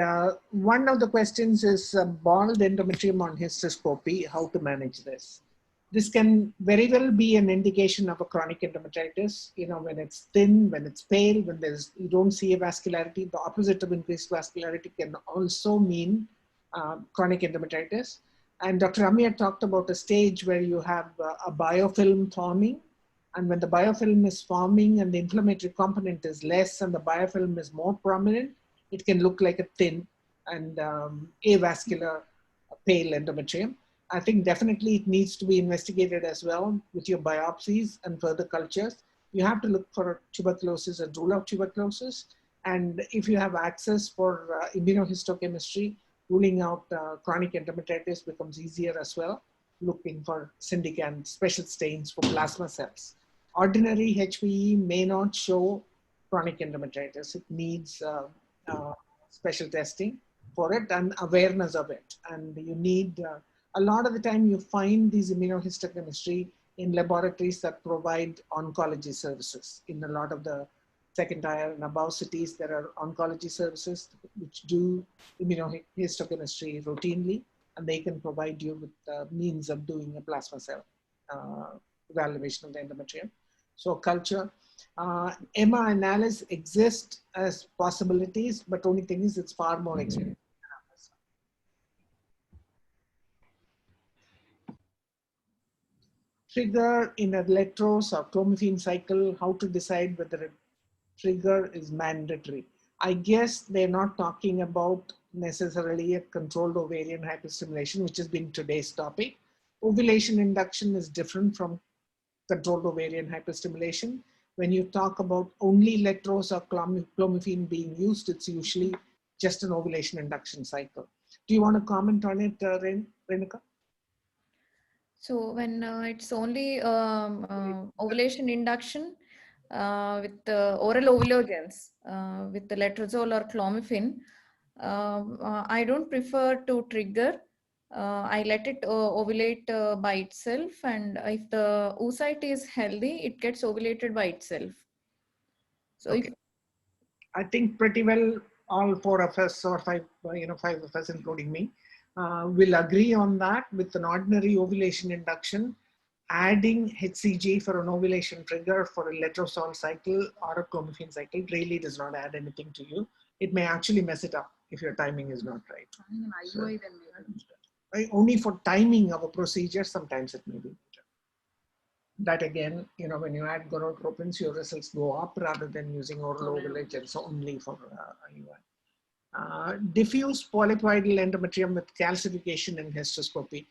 one of the questions is bald endometrium on hysteroscopy, how to manage this. This can very well be an indication of a chronic endometritis, when it's thin, when it's pale, when you don't see a vascularity. The opposite of increased vascularity can also mean chronic endometritis. And Dr. Ramya talked about a stage where you have a biofilm forming. And when the biofilm is forming and the inflammatory component is less and the biofilm is more prominent, it can look like a thin and avascular pale endometrium. I think definitely it needs to be investigated as well with your biopsies and further cultures. You have to look for tuberculosis and rule out tuberculosis. And if you have access for immunohistochemistry, ruling out chronic endometritis becomes easier as well, looking for Syndican special stains for plasma cells. Ordinary HPE may not show chronic endometritis. It needs special testing for it and awareness of it. And you need, a lot of the time you find these immunohistochemistry in laboratories that provide oncology services. In a lot of the second tier and above cities, there are oncology services which do immunohistochemistry routinely, and they can provide you with means of doing a plasma cell evaluation of the endometrium. So culture, EMA and ALICE exist as possibilities, but only thing is it's far more expensive. Trigger in a Letros or clomiphene cycle, how to decide whether a trigger is mandatory. I guess they're not talking about necessarily a controlled ovarian hyperstimulation, which has been today's topic. Ovulation induction is different from controlled ovarian hyperstimulation. When you talk about only Letros or clomiphene being used, it's usually just an ovulation induction cycle. Do you want to comment on it, Renuka? So when it's only ovulation induction with the oral ovulogens, with the letrozole or clomiphene, I don't prefer to trigger. I let it ovulate by itself, and if the oocyte is healthy, it gets ovulated by itself. So okay. I think pretty well all 4 of us, or 5 of us, including me, will agree on that. With an ordinary ovulation induction, adding HCG for an ovulation trigger for a letrozole cycle or a clomiphene cycle really does not add anything to you. It may actually mess it up if your timing is not right. So, only for timing of a procedure, sometimes it may be better. That again, when you add gonadotropins, your results go up rather than using oral ovulation only for IUI. Diffuse polypoidal endometrium with calcification in hysteroscopy.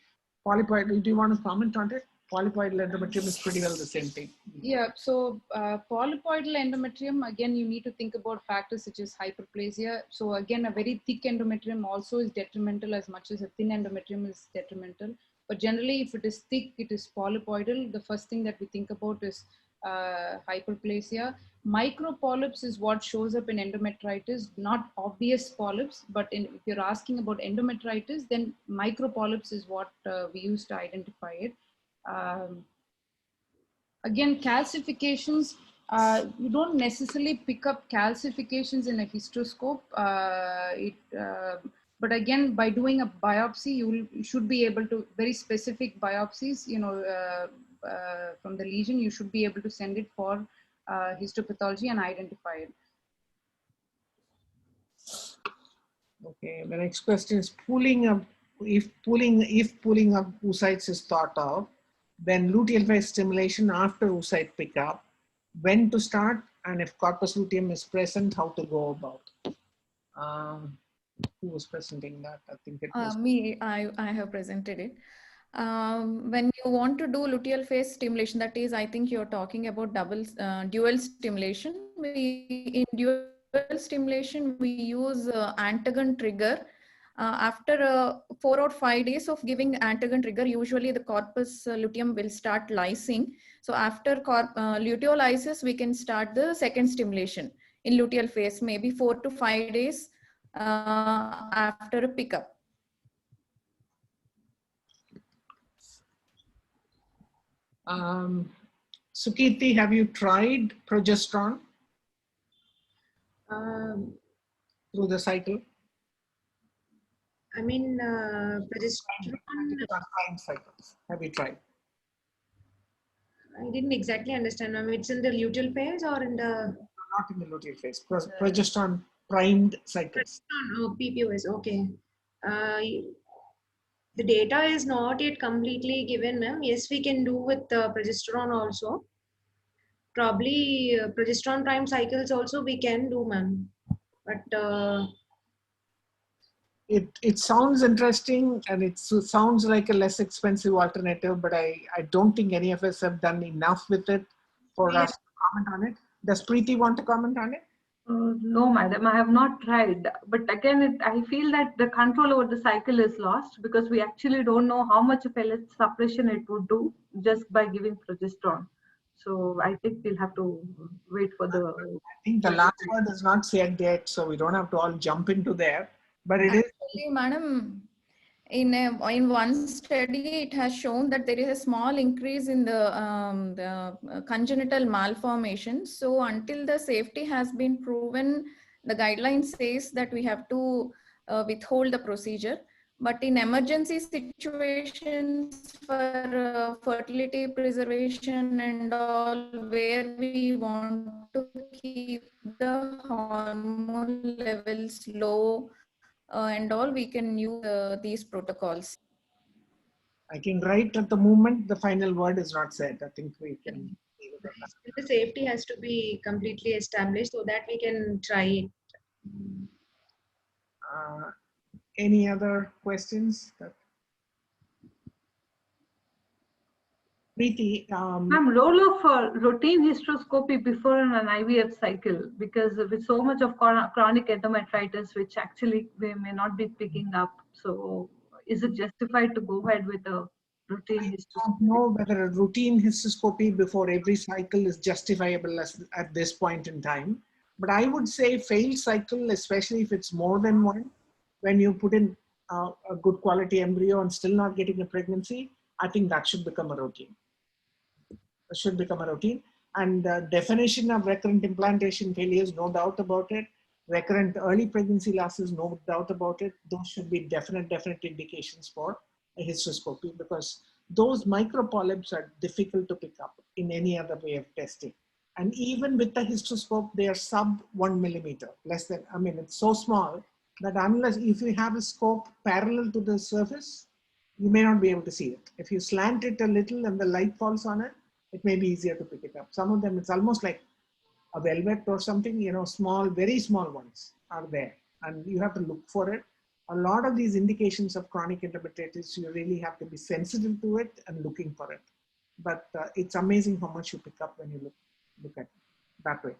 Polypoidal, do you want to comment on it? Polypoidal endometrium is pretty well the same thing. Yeah, so polypoidal endometrium, again, you need to think about factors such as hyperplasia. So again, a very thick endometrium also is detrimental as much as a thin endometrium is detrimental. But generally, if it is thick, it is polypoidal. The first thing that we think about is hyperplasia. Micropolyps is what shows up in endometritis, not obvious polyps, but if you're asking about endometritis, then micropolyps is what we use to identify it. Again, calcifications, you don't necessarily pick up calcifications in a hysteroscope. But again, by doing a biopsy, you should be able to, very specific biopsies, from the lesion, you should be able to send it for histopathology and identify it. Okay, the next question is pulling up. If pulling up oocytes is thought of, then luteal phase stimulation after oocyte pickup, when to start, and if corpus luteum is present, how to go about. Who was presenting that? I think it was I have presented it. When you want to do luteal phase stimulation, that is, I think you're talking about dual stimulation. In dual stimulation, we use antagon trigger. After 4 or 5 days of giving antagon trigger, usually the corpus luteum will start lysing. So after luteolysis, we can start the second stimulation in luteal phase, maybe 4 to 5 days after a pickup. Sukirti, have you tried progesterone through the cycle? I mean, progesterone, Cycles. Have you tried? I didn't exactly understand. I mean, it's in the luteal phase or in the... Not in the luteal phase. Progesterone primed cycles. Oh, PPOS, okay. The data is not yet completely given, ma'am. Yes, we can do with progesterone also. Probably progesterone prime cycles also we can do, ma'am. But it sounds interesting, and it sounds like a less expensive alternative, but I don't think any of us have done enough with it for us to comment on it. Does Preeti want to comment on it? No, madam, I have not tried. But again, I feel that the control over the cycle is lost because we actually don't know how much of LH suppression it would do just by giving progesterone. So I think we'll have to wait for the... I think the last word is not said yet, so we don't have to all jump into there. But it Actually, madam, in one study, it has shown that there is a small increase in the congenital malformation. So until the safety has been proven, the guideline says that we have to withhold the procedure. But in emergency situations for fertility preservation and all, where we want to keep the hormone levels low, and all, we can use these protocols. I think right at the moment, the final word is not said. I think we can leave it at that. the safety has to be completely established so that we can try it. Any other questions? Preeti, role of routine hysteroscopy before an IVF cycle, because with so much of chronic endometritis, which actually we may not be picking up. So is it justified to go ahead with a routine hysteroscopy? I don't know whether a routine hysteroscopy before every cycle is justifiable at this point in time. But I would say failed cycle, especially if it's more than one, when you put in a good quality embryo and still not getting a pregnancy, I think that should become a routine. It should become a routine. And definition of recurrent implantation failures, no doubt about it. Recurrent early pregnancy losses, no doubt about it. Those should be definite indications for a hysteroscopy, because those micropolyps are difficult to pick up in any other way of testing. And even with the hysteroscope, they are sub 1 millimeter, less than, I mean, it's so small that unless, if you have a scope parallel to the surface, you may not be able to see it. If you slant it a little and the light falls on it, it may be easier to pick it up. Some of them, it's almost like a velvet or something, you know, small, very small ones are there, and you have to look for it. A lot of these indications of chronic endometritis, you really have to be sensitive to it and looking for it. But it's amazing how much you pick up when you look at it that way.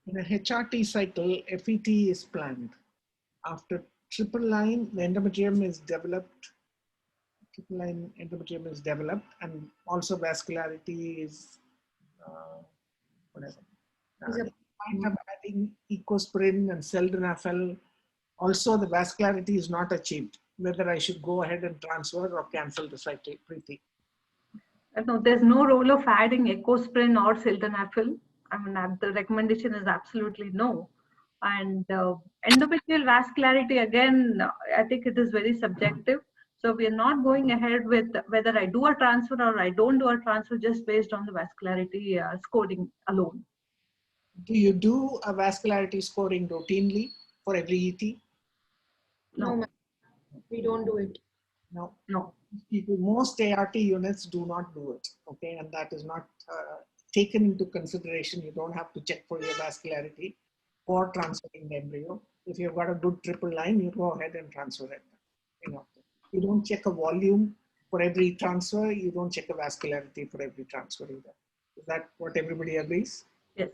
And, in a HRT cycle, FET is planned. After triple line, the endometrium is developed. Triple line endometrium is developed, and also vascularity is whatever. Might have adding ecosprin and sildenafil Also, the vascularity is not achieved, whether I should go ahead and transfer or cancel the cycle, Preeti. No, there's no role of adding ecosprin or sildenafil. I mean, the recommendation is absolutely no. And endometrial vascularity, again, I think it is very subjective. So we are not going ahead with whether I do a transfer or I don't do a transfer just based on the vascularity scoring alone. Do you do a vascularity scoring routinely for every ET? No, ma'am. We don't do it. No. No. Most ART units do not do it, okay, and that is not taken into consideration. You don't have to check for your vascularity or transferring the embryo. If you've got a good triple line, you go ahead and transfer it. You don't check a volume for every transfer. You don't check a vascularity for every transfer either. Is that what everybody agrees? Yes.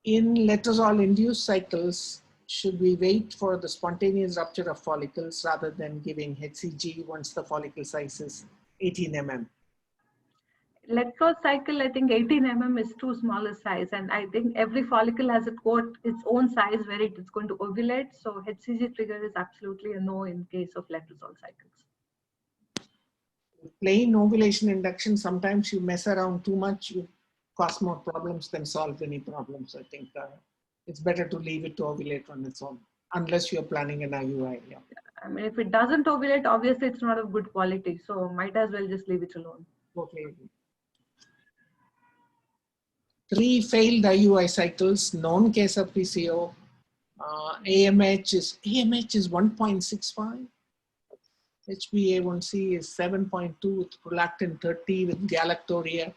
In letrozole-induced cycles, should we wait for the spontaneous rupture of follicles rather than giving HCG once the follicle size is 18 mm? Letrozole cycle, I think 18 mm is too small a size, and I think every follicle has its own size where it is going to ovulate. So HCG trigger is absolutely a no in case of letrozole cycles. Plain ovulation induction, sometimes you mess around too much, you cause more problems than solve any problems. I think it's better to leave it to ovulate on its own, unless you're planning an IUI. Yeah. I mean, if it doesn't ovulate, obviously it's not of good quality. So might as well just leave it alone. Okay. 3 failed IUI cycles, known case of PCO. AMH is 1.65. HbA1c is 7.2 with prolactin 30 with galactoria.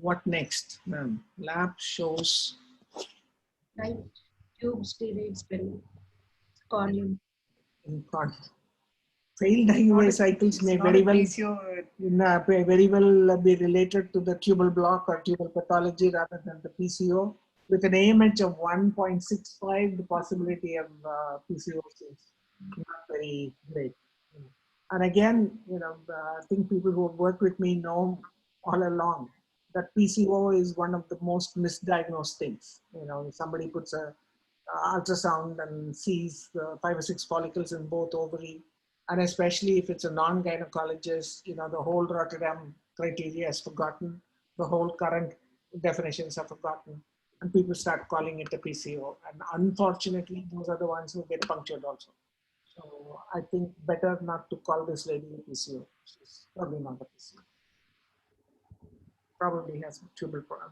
What next, ma'am? Lab shows Right? Tube steroid spill. Corneum. Failed IUI cycles may very well be related to the tubal block or tubal pathology rather than the PCO. With an AMH of 1.65, the possibility of PCOS is not very great. And again, I think people who have worked with me know all along that PCO is one of the most misdiagnosed things. If somebody puts a ultrasound and sees 5 or 6 follicles in both ovary, and especially if it's a non-gynecologist, the whole Rotterdam criteria is forgotten, the whole current definitions are forgotten, and people start calling it a PCO. And unfortunately, those are the ones who get punctured also. So I think better not to call this lady a PCO. She's probably not a PCO. Probably has a tubal problem.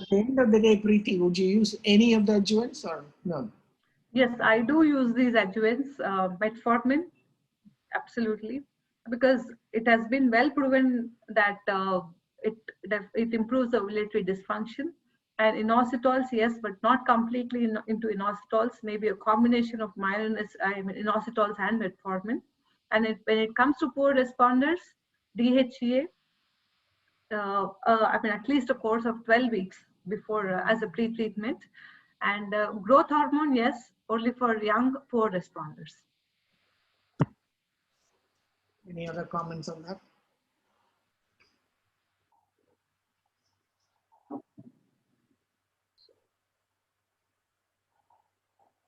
At the end of the day, Preeti, would you use any of the adjuvants or none? Yes, I do use these adjuvants, metformin, absolutely, because it has been well proven that it improves the ovulatory dysfunction. And inositols, yes, but not completely into inositols, maybe a combination of inositols and metformin. And when it comes to poor responders, DHEA, at least a course of 12 weeks before as a pre-treatment. And growth hormone, yes, only for young poor responders. Any other comments on that?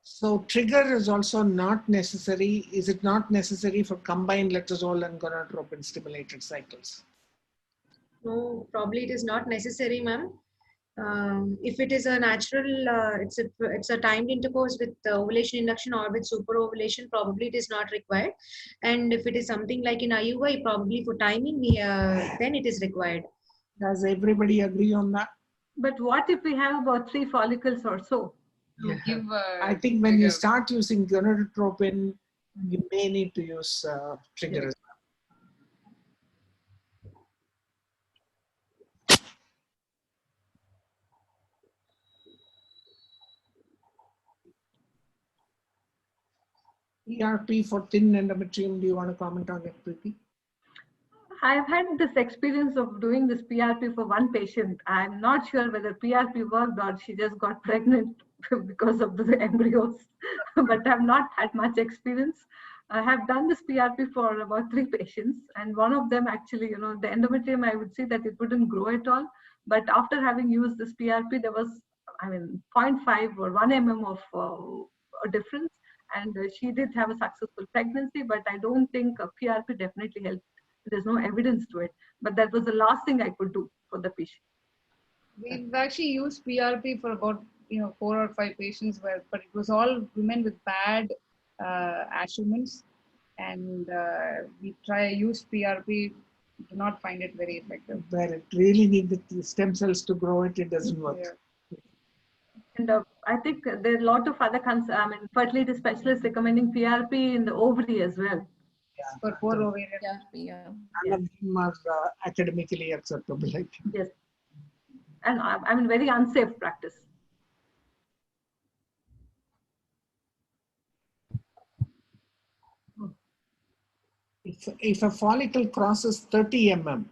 So trigger is also not necessary. Is it not necessary for combined letrozole and gonadotropin stimulated cycles? No, probably it is not necessary, ma'am. If it is a natural, it's a timed intercourse with ovulation induction or with superovulation, probably it is not required. And if it is something like in IUI, probably for timing, then it is required. Does everybody agree on that? But what if we have about 3 follicles or so? I think when you start using gonadotropin, you may need to use trigger as well. PRP for thin endometrium, do you want to comment on it, Preeti? I've had this experience of doing this PRP for one patient. I'm not sure whether PRP worked or she just got pregnant because of the embryos, but I've not had much experience. I have done this PRP for about 3 patients, and one of them actually, the endometrium, I would say that it wouldn't grow at all. But after having used this PRP, there was, 0.5 or 1 mm of a difference. And she did have a successful pregnancy, but I don't think PRP definitely helped. There's no evidence to it, but that was the last thing I could do for the patient. We've actually used PRP for about 4 or 5 patients, but it was all women with bad Asherman's, and we use PRP, do not find it very effective. Where it really needs the stem cells to grow it doesn't work. Yeah. And I think there are a lot of other fertility specialists recommending PRP in the ovary as well. Yeah. For poor ovarian. Yeah. None of them are academically acceptable, I think. Yes. And very unsafe practice. If a follicle crosses 30 mm,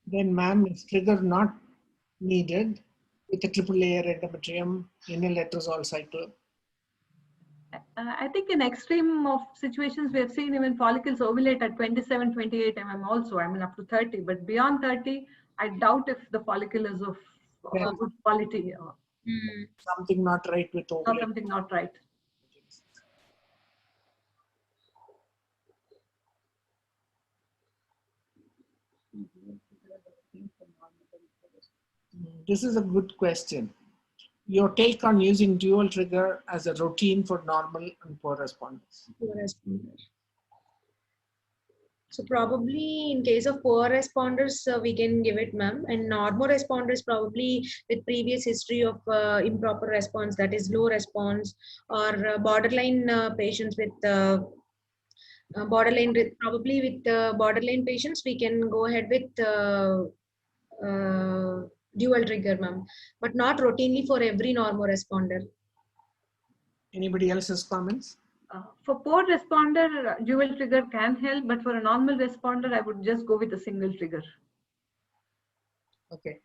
then ma'am, is trigger not needed with a triple layer endometrium in a letrozole cycle? I think in extreme of situations, we have seen even follicles ovulate at 27, 28 mm also, up to 30. But beyond 30, I doubt if the follicle is of good quality. Something not right with Or ovulation. something not right. This is a good question. Your take on using dual trigger as a routine for normal and poor responders? Poor responders. So probably in case of poor responders, we can give it, ma'am. And normal responders probably with previous history of improper response, that is low response, or borderline patients with borderline patients, we can go ahead with dual trigger, ma'am, but not routinely for every normal responder. Anybody else's comments? For poor responder, dual trigger can help, but for a normal responder, I would just go with a single trigger. Okay.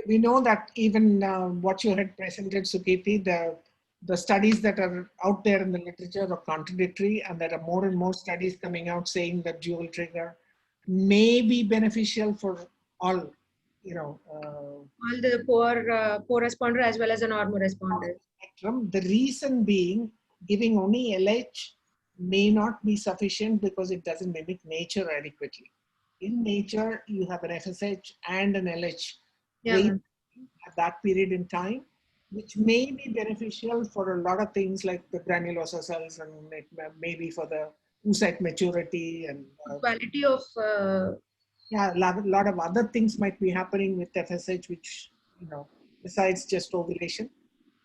We know that even what you had presented, Sukirti, the studies that are out there in the literature are contradictory, and there are more and more studies coming out saying that dual trigger may be beneficial for all, All the poor responder as well as a normal responder. Spectrum. The reason being, giving only LH may not be sufficient because it doesn't mimic nature adequately. In nature, you have an FSH and an LH at that period in time, which may be beneficial for a lot of things like the granulosa cells, and it may be for the oocyte maturity and quality of a lot of other things might be happening with FSH, which besides just ovulation,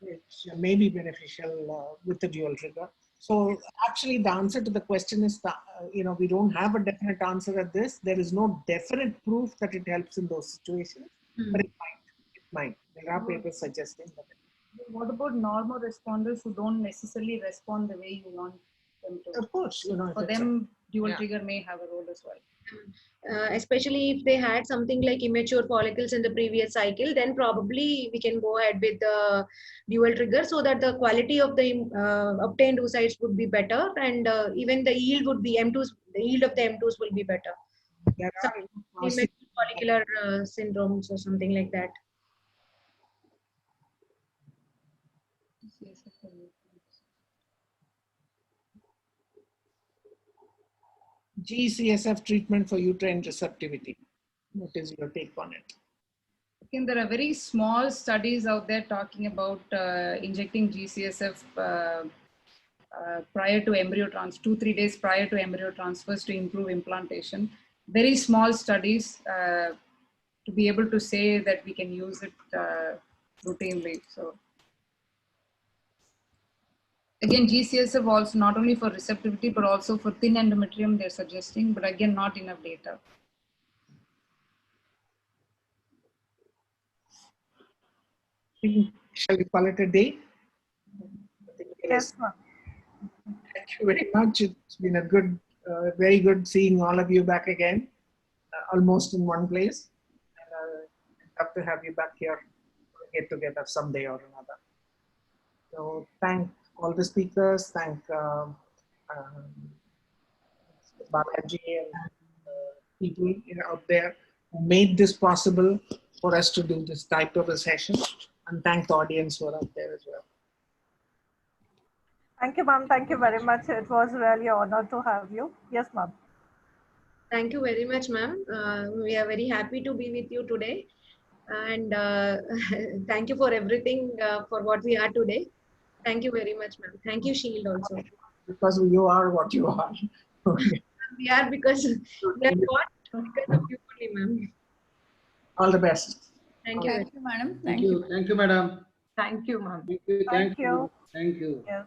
which may be beneficial with the dual trigger. So actually, the answer to the question is that we don't have a definite answer at this. There is no definite proof that it helps in those situations, but it might. It might. There are papers suggesting that. What about normal responders who don't necessarily respond the way you want them to? Of course, for them, dual trigger may have a role as well. Especially if they had something like immature follicles in the previous cycle, then probably we can go ahead with the dual trigger so that the quality of the obtained oocytes would be better, and even the yield would be M2s. The yield of the M2s will be better. There are immature follicular syndromes or something like that. G-CSF treatment for uterine receptivity. What is your take on it? Again, there are very small studies out there talking about injecting G-CSF prior to embryo transfer, 2-3 days prior to embryo transfers to improve implantation. Very small studies to be able to say that we can use it routinely. So again, G-CSF also not only for receptivity, but also for thin endometrium they're suggesting, but again, not enough data. Shall we call it a day? Yes. Thank you very much. It's been a good, very good seeing all of you back again, almost in one place. And I'd love to have you back here, get together someday or another. So thank all the speakers, thank Balaji and people out there who made this possible for us to do this type of a session, and thank the audience who are out there as well. Thank you, ma'am. Thank you very much. It was really an honor to have you. Yes, ma'am. Thank you very much, ma'am. We are very happy to be with you today. And thank you for everything for what we are today. Thank you very much, ma'am. Thank you, Shield, also. Because you are what you are. We are because we are what because of you only, ma'am. All the best. Thank you. Thank you, madam. Thank you. Thank you, madam. Thank you, ma'am. Thank you. Thank you. Thank you. Yes.